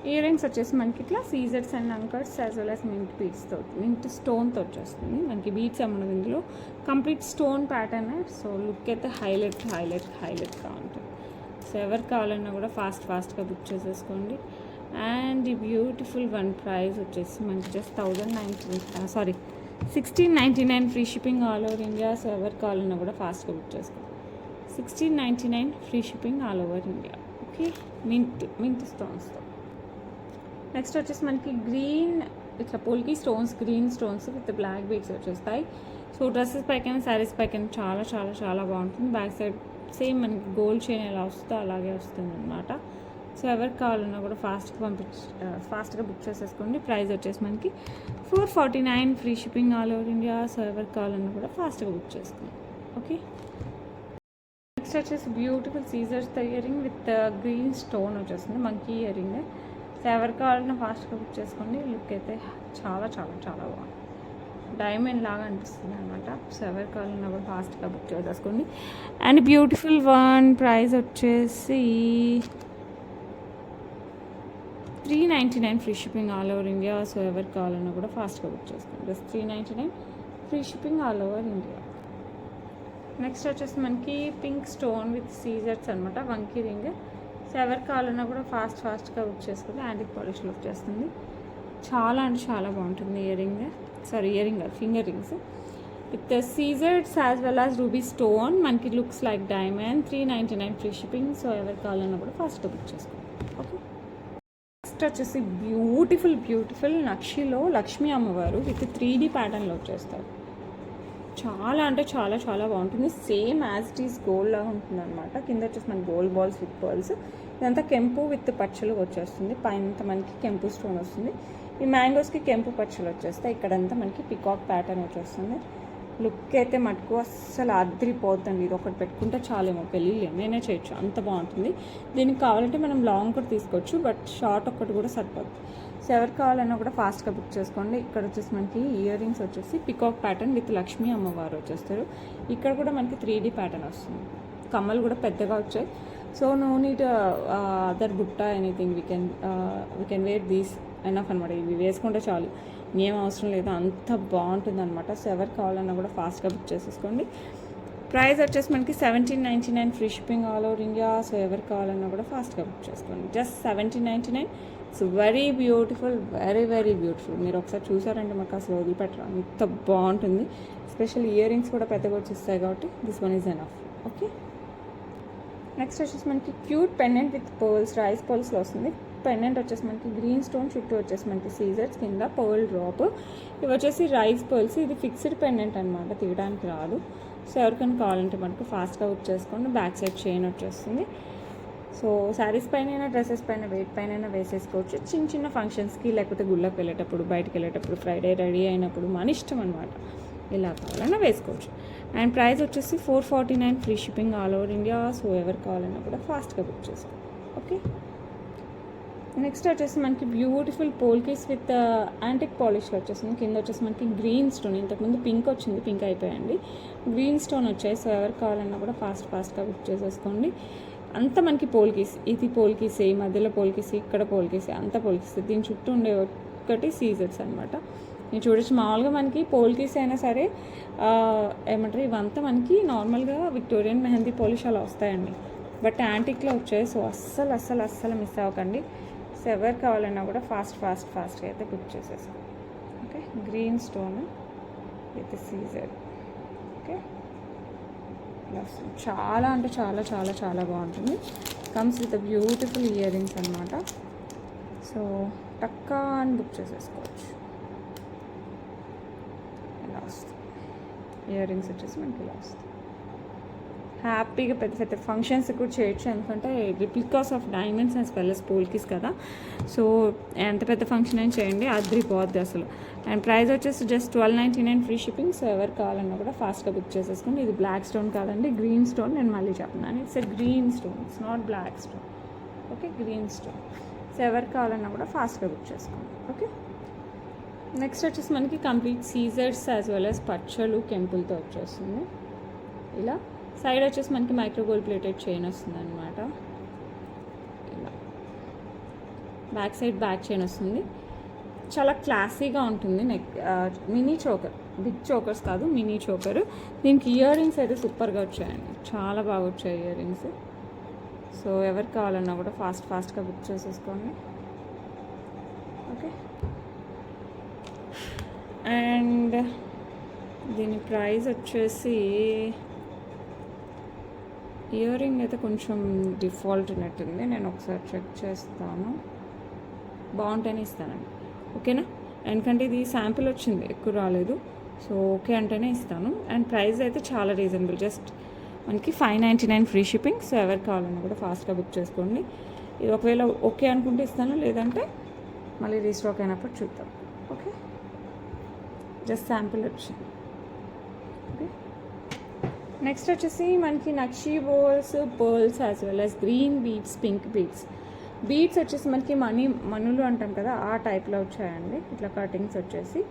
ఇయర్ రింగ్స్ వచ్చేసి మనకి ఇట్లా సీజర్స్ అండ్ అంకర్స్ యాజ్ వెల్ యాజ్ మింట్ స్టోన్తో వచ్చేస్తుంది. మనకి బీట్స్ అమ్మడం ఇందులో complete stone pattern. So look అయితే హైలైట్గా ఉంటుంది. సో ఎవరికి కావాలన్నా కూడా ఫాస్ట్గా బుక్ చేసేసుకోండి. అండ్ ఈ బ్యూటిఫుల్ వన్ ప్రైస్ వచ్చేసి మనకి just 1699 free shipping all over India. So ఎవరికి కావాలన్నా కూడా ఫాస్ట్గా బుక్ చేసుకోండి. 1699 free shipping all over India. Okay, mint స్టోన్స్తో. నెక్స్ట్ వచ్చేసి మనకి గ్రీన్ ఇట్లా polki stones, green stones with black beads వచ్చేస్తాయి. సో డ్రెస్సెస్ పైకైనా శారీస్ పైకైనా చాలా బాగుంటుంది. బ్యాక్ సైడ్ సేమ్ మనకి గోల్డ్ చైన్ ఎలా వస్తుందో అలాగే వస్తుంది అనమాట. సో ఎవరికి కావాలన్నా కూడా ఫాస్ట్గా బుక్ చేసేసుకోండి. ప్రైస్ వచ్చేసి మనకి 449 free shipping all over India. So ఎవరికి కావాలన్నా కూడా ఫాస్ట్గా బుక్ చేసుకోండి. ఓకే, నెక్స్ట్ వచ్చేసి బ్యూటిఫుల్ సీజర్స్ ear ring with green stone వచ్చేస్తుంది మంకీ ఇయర్ రింగ్. సో ఎవరికి కావాలన్నా ఫాస్ట్గా బుక్ చేసుకోండి. లుక్ అయితే చాలా బాగుంది. డైమండ్ లాగా అనిపిస్తుంది అనమాట. సో ఎవరికి కావాలన్నా కూడా ఫాస్ట్గా బుక్ చేసేసుకోండి. అండ్ బ్యూటిఫుల్ వన్ ప్రైస్ వచ్చేసి 399 free shipping all over India. So ఎవరికి కావాలన్నా కూడా ఫాస్ట్గా బుక్ చేసుకోండి. Just 399 free shipping all over India. Next వచ్చేసి మనకి పింక్ స్టోన్ విత్ సీజర్స్ అనమాట, వంకీ రింగ్. సో ఎవరికి కావాలన్నా కూడా ఫాస్ట్గా బుక్ చేసుకుంటే యాంటిక్ పాలిష్లో వచ్చేస్తుంది. చాలా అంటే చాలా బాగుంటుంది. Earring finger rings with సీజర్స్ as well as ruby stone. మనకి looks like diamond. 399 free shipping. So ఎవరికి కావాలన్నా కూడా ఫాస్ట్గా బుక్ చేసుకోండి. ఓకే, నెక్స్ట్ వచ్చేసి బ్యూటిఫుల్ నక్షిలో లక్ష్మీ అమ్మవారు విత్ 3D ప్యాటర్న్లో వచ్చేస్తారు. చాలా అంటే చాలా చాలా బాగుంటుంది. Same as it is gold లాగా ఉంటుంది అనమాట. కింద వచ్చేసి మనకి గోల్డ్ బాల్స్ విత్ పర్ల్స్. ఇదంతా కెంపు విత్ పచ్చలు వచ్చేస్తుంది. పైన మనకి కెంపు స్టోన్ వస్తుంది. ఈ మ్యాంగోస్కి కెంపు పచ్చలు వచ్చేస్తాయి. ఇక్కడంతా మనకి పికాక్ ప్యాటర్న్ వచ్చేస్తుంది. లుక్ అయితే మటుకు అస్సలు అదిరిపోద్దండి. ఇది ఒకటి పెట్టుకుంటే చాలేమో, పెళ్ళిళ్ళు ఏమైనా చేయొచ్చు, అంత బాగుంటుంది. దీనికి కావాలంటే మనం లాంగ్ కూడా తీసుకోవచ్చు, బట్ షార్ట్ ఒక్కటి కూడా సరిపోద్ది. సో ఎవరు కావాలన్నా కూడా ఫాస్ట్గా బుక్ చేసుకోండి. ఇక్కడ వచ్చేసి మనకి ఇయర్ రింగ్స్ వచ్చేసి పికాక్ ప్యాటర్న్ విత్ లక్ష్మీ అమ్మవారు వచ్చేస్తారు. ఇక్కడ కూడా మనకి 3D ప్యాటర్న్ వస్తుంది. కమ్మలు కూడా పెద్దగా వచ్చాయి. సో నో నీడ్ అదర్ బుట్ట anything, we can wear these enough అనమాట. ఇవి వేసుకుంటే చాలు, ఏం అవసరం లేదు, అంత బాగుంటుంది అనమాట. సో ఎవరు కావాలన్నా కూడా ఫాస్ట్గా బుక్ చేసేసుకోండి. ప్రైస్ వచ్చేసి మనకి 1799 free shipping all over India. So ఎవరు కావాలన్నా కూడా ఫాస్ట్గా బుక్ చేసుకోండి. Just 1799. So very beautiful, very very beautiful. మీరు ఒకసారి చూసారంటే మాకు అసలు వదిలిపెట్టరు, అంత బాగుంటుంది. స్పెషల్ ఇయర్ రింగ్స్ కూడా పెద్దగా వచ్చేస్తాయి కాబట్టి this one is enough. Okay, next వచ్చేసి మనకి cute pendant with pearls, rice పర్ల్స్లో వస్తుంది. పెండెంట్ వచ్చేసి మనకి గ్రీన్ స్టోన్, చుట్టూ వచ్చేసి మనకి సీజర్స్, కింద పర్ల్ డ్రాప్. ఇవి వచ్చేసి రైస్ పర్ల్స్. ఇది ఫిక్స్డ్ పెండెంట్ అనమాట, తీయడానికి రాదు. సో ఎవరికైనా కావాలంటే మనకు ఫాస్ట్గా బుక్ చేసుకోండి. బ్యాక్ సైడ్ చైన్ వచ్చేస్తుంది. సో శారీస్ పైన, డ్రెస్సెస్ పైన, వెయిట్ పైన వేసేసుకోవచ్చు. చిన్న చిన్న ఫంక్షన్స్కి, లేకపోతే గుళ్ళకి వెళ్ళేటప్పుడు, బయటకు వెళ్ళేటప్పుడు, ఫ్రైడే రెడీ అయినప్పుడు మన ఇష్టం అనమాట, ఇలా కావాలన్నా వేసుకోవచ్చు. అండ్ ప్రైస్ వచ్చేసి 449 free shipping all over India. So ఎవరు కావాలన్నా కూడా ఫాస్ట్గా బుక్ చేసుకోండి. ఓకే, నెక్స్ట్ వచ్చేసి మనకి బ్యూటిఫుల్ పోల్కీస్ విత్ యాంటిక్ పాలిష్లో వచ్చేసింది. కింద వచ్చేసి మనకి గ్రీన్ స్టోన్, ఇంతకుముందు పింక్ వచ్చింది, పింక్ అయిపోయండి, గ్రీన్ స్టోన్ వచ్చాయి. సో ఎవరు కావాలన్నా కూడా ఫాస్ట్గా బుక్ చేసేసుకోండి. అంతా మనకి పోల్కీస్, ఇది పోల్కీస్, ఈ మధ్యలో పోల్కీస్, ఇక్కడ పోల్కీస్, అంతా పోల్కీస్. దీని చుట్టూ ఉండే ఒకటి సీజర్స్ అనమాట. నేను చూడొచ్చు, మామూలుగా మనకి పోల్కీస్ అయినా సరే ఏమంటారు, ఇవంతా మనకి నార్మల్గా విక్టోరియన్ మెహందీ పాలిష్ అలా వస్తాయండి, బట్ యాంటిక్లో వచ్చాయి. సో అస్సలు మిస్ అవ్వకండి. సో ఎవరు కావాలన్నా కూడా ఫాస్ట్గా అయితే బుక్ చేసేసుకోండి. Okay, green stone with CZ. Okay, చాలా అంటే చాలా చాలా చాలా బాగుంటుంది. Comes with beautiful earrings అనమాట. సో టక్కా అని బుక్ చేసేసుకోవచ్చు. ఇలా వస్తుంది ఇయర్ రింగ్స్ వచ్చేసి మనకి ఇలా వస్తుంది. హ్యాపీగా పెద్ద ఫంక్షన్స్ కూడా చేయొచ్చు, ఎందుకంటే replicas of diamonds as well as polkis కదా. సో ఎంత పెద్ద ఫంక్షన్ అయినా చేయండి, అదిరిపోద్ది అసలు. అండ్ ప్రైస్ వచ్చేసి జస్ట్ 1299 ఫ్రీ షిప్పింగ్. సో ఎవరు కావాలన్నా కూడా ఫాస్ట్గా బుక్ చేసేసుకోండి. ఇది బ్లాక్ స్టోన్ కాదండి, గ్రీన్ స్టోన్. నేను మళ్ళీ చెప్తున్నాను, it's a green stone, it's not black stone. Okay, green stone. So ఎవరు కావాలన్నా కూడా ఫాస్ట్గా బుక్ చేసుకోండి. ఓకే, నెక్స్ట్ వచ్చేసి మనకి కంప్లీట్ సీజర్స్ యాజ్ వెల్ as పచ్చలు, కెంపులతో వచ్చేస్తుంది. ఇలా సైడ్ వచ్చేసి మనకి మైక్రో గోల్డ్ ప్లేటెడ్ చైన్ వస్తుంది అనమాట. ఇలా బ్యాక్ సైడ్ బ్యాక్ చైన్ వస్తుంది. చాలా క్లాసీగా ఉంటుంది. మినీ చోకర్, బిగ్ చోకర్స్ కాదు, మినీ చోకర్. దీనికి ఇయర్ రింగ్స్ అయితే సూపర్గా వచ్చాయండి, చాలా బాగా వచ్చాయి ఇయర్ రింగ్స్. సో ఎవరు కావాలన్నా కూడా ఫాస్ట్గా బుక్ చేసేసుకోండి. ఓకే, అండ్ దీని ప్రైస్ వచ్చేసి, ఇయర్ రింగ్ అయితే కొంచెం డిఫాల్ట్ ఉన్నట్టుంది, నేను ఒకసారి చెక్ చేస్తాను, బాగుంటేనే ఇస్తానండి. ఓకేనా, ఎందుకంటే ఇది శాంపిల్ వచ్చింది, ఎక్కువ రాలేదు. సో ఓకే అంటేనే ఇస్తాను. అండ్ ప్రైస్ అయితే చాలా రీజనబుల్, జస్ట్ మనకి 599 ఫ్రీ షిప్పింగ్. సో ఎవరు కావాలన్నా కూడా ఫాస్ట్గా బుక్ చేసుకోండి. ఇది ఒకవేళ ఓకే అనుకుంటే ఇస్తాను, లేదంటే మళ్ళీ రీస్టాక్ అయినప్పుడు చూద్దాం. ఓకే, జస్ట్ శాంపిల్ వచ్చింది. ఓకే, నెక్స్ట్ వచ్చేసి మనకి నక్షీ బోల్స్, pearls as well as green beads, pink beads. Beads వచ్చేసి మనకి మనులు అంటాం కదా, ఆ టైప్లో వచ్చాయండి, ఇట్లా కటింగ్స్ వచ్చేసి.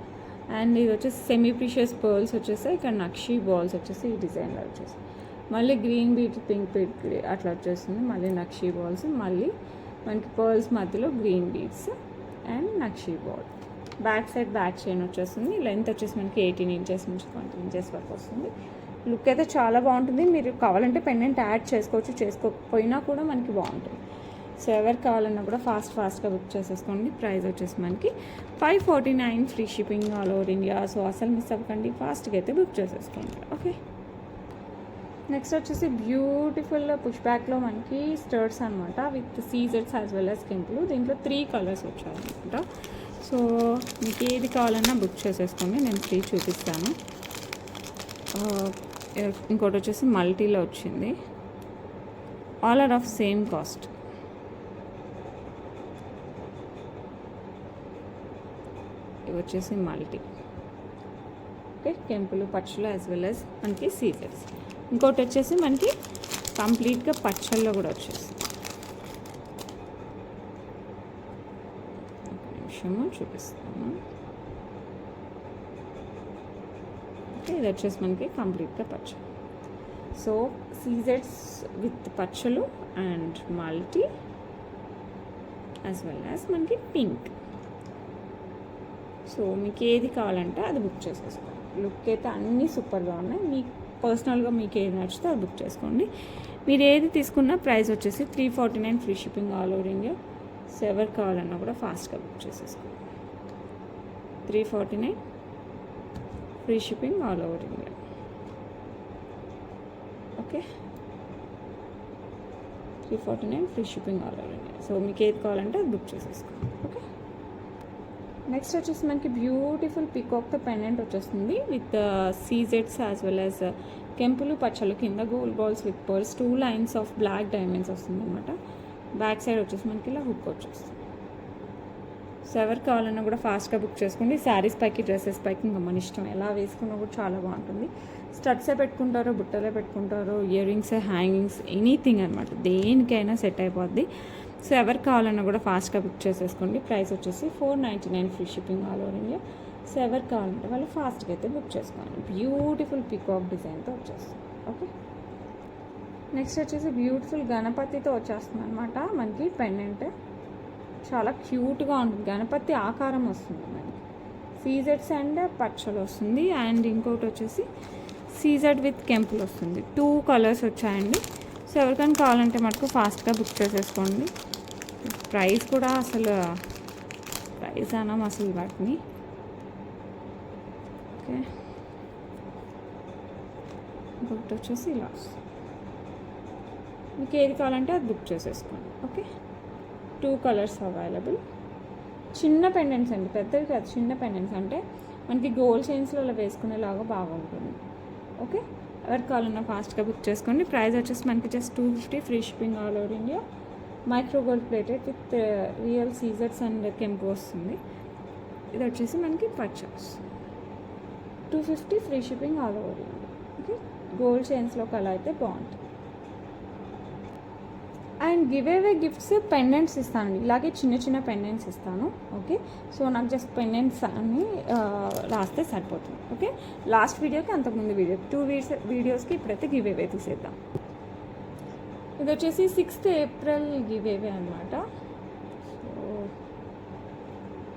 అండ్ ఇది వచ్చేసి సెమీ ప్రీషియస్ పర్ల్స్ వచ్చేసాయి. ఇక్కడ నక్షీ బాల్స్ వచ్చేసి ఈ డిజైన్లో వచ్చేసి, మళ్ళీ గ్రీన్ బీడ్, పింక్ బీడ్ అట్లా వచ్చేస్తుంది. మళ్ళీ నక్షీ బాల్స్, మళ్ళీ మనకి పర్ల్స్ మధ్యలో green beads and nakshi ball. Back side back chain వచ్చేస్తుంది. లెంత్ వచ్చేసి మనకి 18 ఇంచెస్ నుంచి 20 ఇంచెస్ వరకు వస్తుంది. లుక్ అయితే చాలా బాగుంటుంది. మీరు కావాలంటే పెండెంట్ యాడ్ చేసుకోవచ్చు, చేసుకోకపోయినా కూడా మనకి బాగుంటుంది. సో ఎవరు కావాలన్నా కూడా ఫాస్ట్గా బుక్ చేసేసుకోండి. ప్రైస్ వచ్చేసి మనకి 549 free shipping all over India. So అసలు మిస్ అవ్వకండి, ఫాస్ట్గా అయితే బుక్ చేసేసుకోండి. ఓకే, నెక్స్ట్ వచ్చేసి బ్యూటిఫుల్ పుష్ బ్యాక్లో మనకి స్టర్ట్స్ అనమాట, విత్ సీజర్స్ యాజ్ వెల్ యాజ్ కెంపులు. దీంట్లో 3 కలర్స్ వచ్చాయన్నమాట. సో మీకు ఏది కావాలన్నా బుక్ చేసేసుకోండి, నేను 3 చూపిస్తాను. ఇంకోటి వచ్చేసి మల్టీలో వచ్చింది. All are of same cost. ఇవి వచ్చేసి మల్టీ. ఓకే, కెంపులు పచ్చలు యాజ్ వెల్ యాజ్ మనకి సీజర్స్. ఇంకోటి వచ్చేసి మనకి కంప్లీట్గా పచ్చల్లో కూడా వచ్చేసి ఒక నిమిషము చూపిస్తాను. ఓకే, ఇది వచ్చేసి మనకి కంప్లీట్గా పచ్చలు. సో సీజర్స్ విత్ పచ్చలు and multi as well as మనకి పింక్. సో మీకు ఏది కావాలంటే అది బుక్ చేసేసుకోండి. లుక్ అయితే అన్నీ సూపర్గా ఉన్నాయి. మీకు పర్సనల్గా మీకు ఏది నచ్చితే అది బుక్ చేసుకోండి. మీరు ఏది తీసుకున్నా ప్రైస్ వచ్చేసి 349 free shipping all over India. So ఎవరు కావాలన్నా కూడా ఫాస్ట్గా బుక్ చేసేసుకోండి. 349 free shipping all over India. Okay, 349 free shipping all over India. So మీకు ఏది కావాలంటే అది బుక్ చేసేసుకోండి. ఓకే, నెక్స్ట్ వచ్చేసి మనకి బ్యూటిఫుల్ పీకాక్తో పెండెంట్ వచ్చేస్తుంది విత్ సీజెడ్స్ యాజ్ వెల్ యాజ్ కెంపులు పచ్చలు కింద gold balls with pearls 2 lines of black diamonds వస్తుంది అనమాట. బ్యాక్ సైడ్ వచ్చేసి మనకి ఇలా హుక్ వచ్చేస్తుంది. సో ఎవరు కావాలన్నా కూడా ఫాస్ట్గా బుక్ చేసుకోండి. శారీస్ పైకి డ్రెస్సెస్ పైకి ఇంకా మన ఇష్టం, ఎలా వేసుకున్నా కూడా చాలా బాగుంటుంది. స్టడ్సే పెట్టుకుంటారో బుట్టలే పెట్టుకుంటారో ఇయర్ రింగ్స్ హ్యాంగింగ్స్ ఎనీథింగ్ అనమాట, దేనికైనా సెట్ అయిపోద్ది. సో ఎవరు కావాలన్నా కూడా ఫాస్ట్గా బుక్ చేసేసుకోండి. ప్రైస్ వచ్చేసి 499 free shipping all over India. So ఎవరు కావాలంటే వాళ్ళు ఫాస్ట్గా అయితే బుక్ చేసుకోండి. బ్యూటిఫుల్ పీకాక్ డిజైన్తో వచ్చేస్తుంది. ఓకే, నెక్స్ట్ వచ్చేసి బ్యూటిఫుల్ గణపతితో వచ్చేస్తుంది అనమాట. మనకి పెండెంట్ చాలా క్యూట్గా ఉంటుంది, గణపతి ఆకారం వస్తుంది మనకి. సీజెడ్స్ అండ్ పచ్చలు వస్తుంది. అండ్ ఇంకోటి వచ్చేసి సీజెడ్ విత్ కెంపుల్ వస్తుంది. 2 కలర్స్ వచ్చాయండి. సో ఎవరికైనా కావాలంటే మటుకు ఫాస్ట్గా బుక్ చేసేసుకోండి. ప్రైస్ కూడా అసలు ప్రైస్ అన్నాం అసలు వాటిని. ఓకే, ఇంకొకటి వచ్చేసి ఇలా మీకు ఏది కావాలంటే అది బుక్ చేసేసుకోండి. Okay, 2 colours available. చిన్న పెండెంట్స్ అండి, పెద్దవి కాదు, చిన్న పెండెంట్స్ అంటే మనకి గోల్డ్ చైన్స్లో అలా వేసుకునేలాగా బాగుంటుంది. ఓకే, ఎవరికి కావాలన్నా ఫాస్ట్గా బుక్ చేసుకోండి. ప్రైస్ వచ్చేసి మనకి just 250 free shipping all over India. Micro gold plated with real సీజర్స్ అండ్ కెంపు వస్తుంది. ఇది వచ్చేసి మనకి purchase 250 free shipping all over India. Okay, gold చైన్స్లో కలర్ అయితే బాగుంటుంది. And give away gifts pendants ఇస్తానండి, ఇలాగే చిన్న చిన్న పెండెంట్స్ ఇస్తాను. ఓకే, సో నాకు జస్ట్ పెండెంట్స్ అని రాస్తే సరిపోతుంది. ఓకే, లాస్ట్ వీడియోకి అంతకుముందు వీడియో 2 వీడియోస్కి ఇప్పుడైతే గివ్ అవే తీసేద్దాం. ఇది వచ్చేసి 6th ఏప్రిల్ గివ్ అవే అనమాట. సో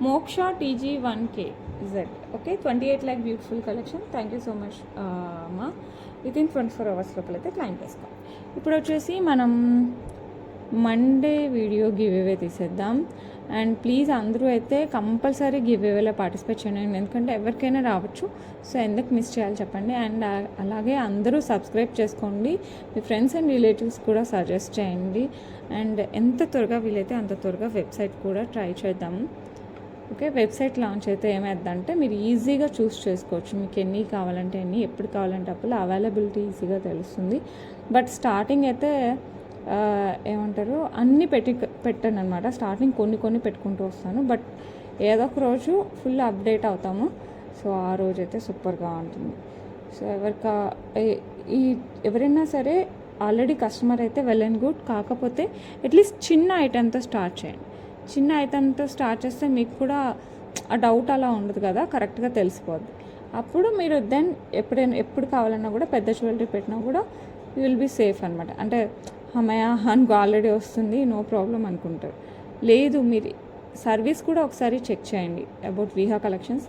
మోక్ష TG1KZ. Okay, 28 lakh beautiful collection. Thank you so much అమ్మా. వితిన్ 24 hours లోపల అయితే క్లైమ్ చేసుకోం. ఇప్పుడు వచ్చేసి మనం మండే వీడియో గివ్ అవే తీసేద్దాం. అండ్ ప్లీజ్ అందరూ అయితే కంపల్సరీ గివ్ అవేలో పార్టిసిపేట్ చేయండి, ఎందుకంటే ఎవరికైనా రావచ్చు. సో ఎందుకు మిస్ చేయాలి చెప్పండి. అండ్ అలాగే అందరూ సబ్స్క్రైబ్ చేసుకోండి, మీ ఫ్రెండ్స్ అండ్ రిలేటివ్స్ కూడా సజెస్ట్ చేయండి. అండ్ ఎంత త్వరగా వీలైతే అంత త్వరగా వెబ్సైట్ కూడా ట్రై చేద్దాము. ఓకే, వెబ్సైట్ లాంచ్ అయితే ఏమైందంటే మీరు ఈజీగా చూస్ చేసుకోవచ్చు, మీకు ఎన్ని కావాలంటే ఎన్ని, ఎప్పుడు కావాలంటే అప్పుడు అవైలబిలిటీ ఈజీగా తెలుస్తుంది. బట్ స్టార్టింగ్ అయితే ఏమంటారు అన్నీ పెట్టాను అనమాట. స్టార్టింగ్ కొన్ని పెట్టుకుంటూ వస్తాను, బట్ ఏదో ఒక రోజు ఫుల్ అప్డేట్ అవుతాము. సో ఆ రోజు అయితే సూపర్గా ఉంటుంది. సో ఎవరైనా సరే ఆల్రెడీ కస్టమర్ అయితే వెల్ అండ్ గుడ్, కాకపోతే అట్లీస్ట్ చిన్న ఐటెంతో స్టార్ట్ చేయండి. చిన్న ఐటెంతో స్టార్ట్ చేస్తే మీకు కూడా ఆ డౌట్ అలా ఉండదు కదా, కరెక్ట్గా తెలిసిపోద్ది. అప్పుడు మీరు దెన్ ఎప్పుడు కావాలన్నా కూడా పెద్ద జ్యువెలరీ పెట్టినా కూడా యూ విల్ బీ సేఫ్ అనమాట. అంటే అమ్మయ్య అనుకో ఆల్రెడీ వస్తుంది నో ప్రాబ్లం అనుకుంటారు. లేదు, మీరు సర్వీస్ కూడా ఒకసారి చెక్ చేయండి అబౌట్ విహా కలెక్షన్స్.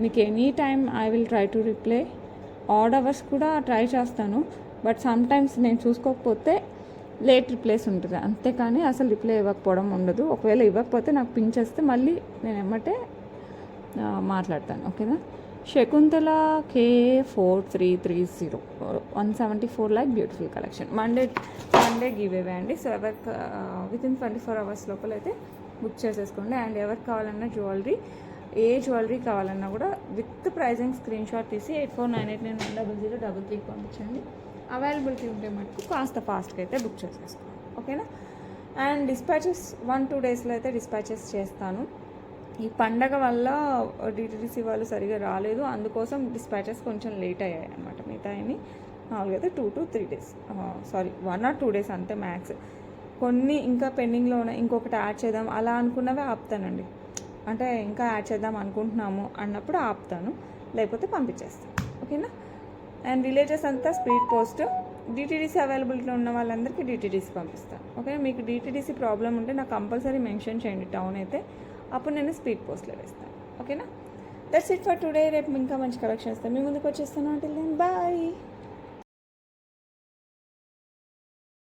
మీకు any time I will try to reply. Add hours కూడా ట్రై చేస్తాను, బట్ సమ్టైమ్స్ నేను చూసుకోకపోతే లేట్ రిప్లేస్ ఉంటుంది, అంతేకాని అసలు రిప్లై ఇవ్వకపోవడం ఉండదు. ఒకవేళ ఇవ్వకపోతే నాకు పింక్ చేస్తే మళ్ళీ నేను ఎమ్మటే మాట్లాడతాను. ఓకేనా. Shakuntala K4330 174 lakh beautiful collection. Monday give away అండి. సో ఎవరికి వితిన్ 24 hours లోపల అయితే బుక్ చేసేసుకోండి. అండ్ ఎవరికి కావాలన్నా జ్యువెలరీ ఏ జ్యువెలరీ కావాలన్నా కూడా విత్ ప్రైజింగ్ స్క్రీన్ షాట్ తీసి 8498910033 పంపించండి. అవైలబిలిటీ ఉంటే మటుకు కాస్త ఫాస్ట్గా అయితే బుక్ చేసేసుకోండి, ఓకేనా. అండ్ డిస్పాచెస్ 1-2 డేస్లో అయితే డిస్పాచెస్ చేస్తాను. ఈ పండగ వల్ల డిటిడిసి వాళ్ళు సరిగా రాలేదు, అందుకోసం డిస్పాచెస్ కొంచెం లేట్ అయ్యాయి అనమాట. మిగతా అన్ని మామూలుగా అయితే 2 to 3 days, 1 or 2 days అంతే మ్యాక్స్. కొన్ని ఇంకా పెండింగ్లో ఉన్నాయి, ఇంకొకటి యాడ్ చేద్దాం అలా అనుకున్నవే ఆపుతానండి. అంటే ఇంకా యాడ్ చేద్దాం అనుకుంటున్నాము అన్నప్పుడు ఆపుతాను, లేకపోతే పంపించేస్తాను, ఓకేనా. అండ్ విలేజెస్ అంతా స్పీడ్ పోస్ట్, డిటిడిసి అవైలబిలిటీలో ఉన్న వాళ్ళందరికీ డిటిడిసి పంపిస్తాను, ఓకే. మీకు డిటిడిసి ప్రాబ్లం ఉంటే నాకు కంపల్సరీ మెన్షన్ చేయండి టౌన్ అయితే, అప్పుడు నేను స్పీడ్ పోస్ట్లో వేస్తాను, ఓకేనా. That's it for today. రేపు ఇంకా మంచి కలెక్షన్ వస్తాను మీ ముందుకు వచ్చేస్తాను. Until then bye.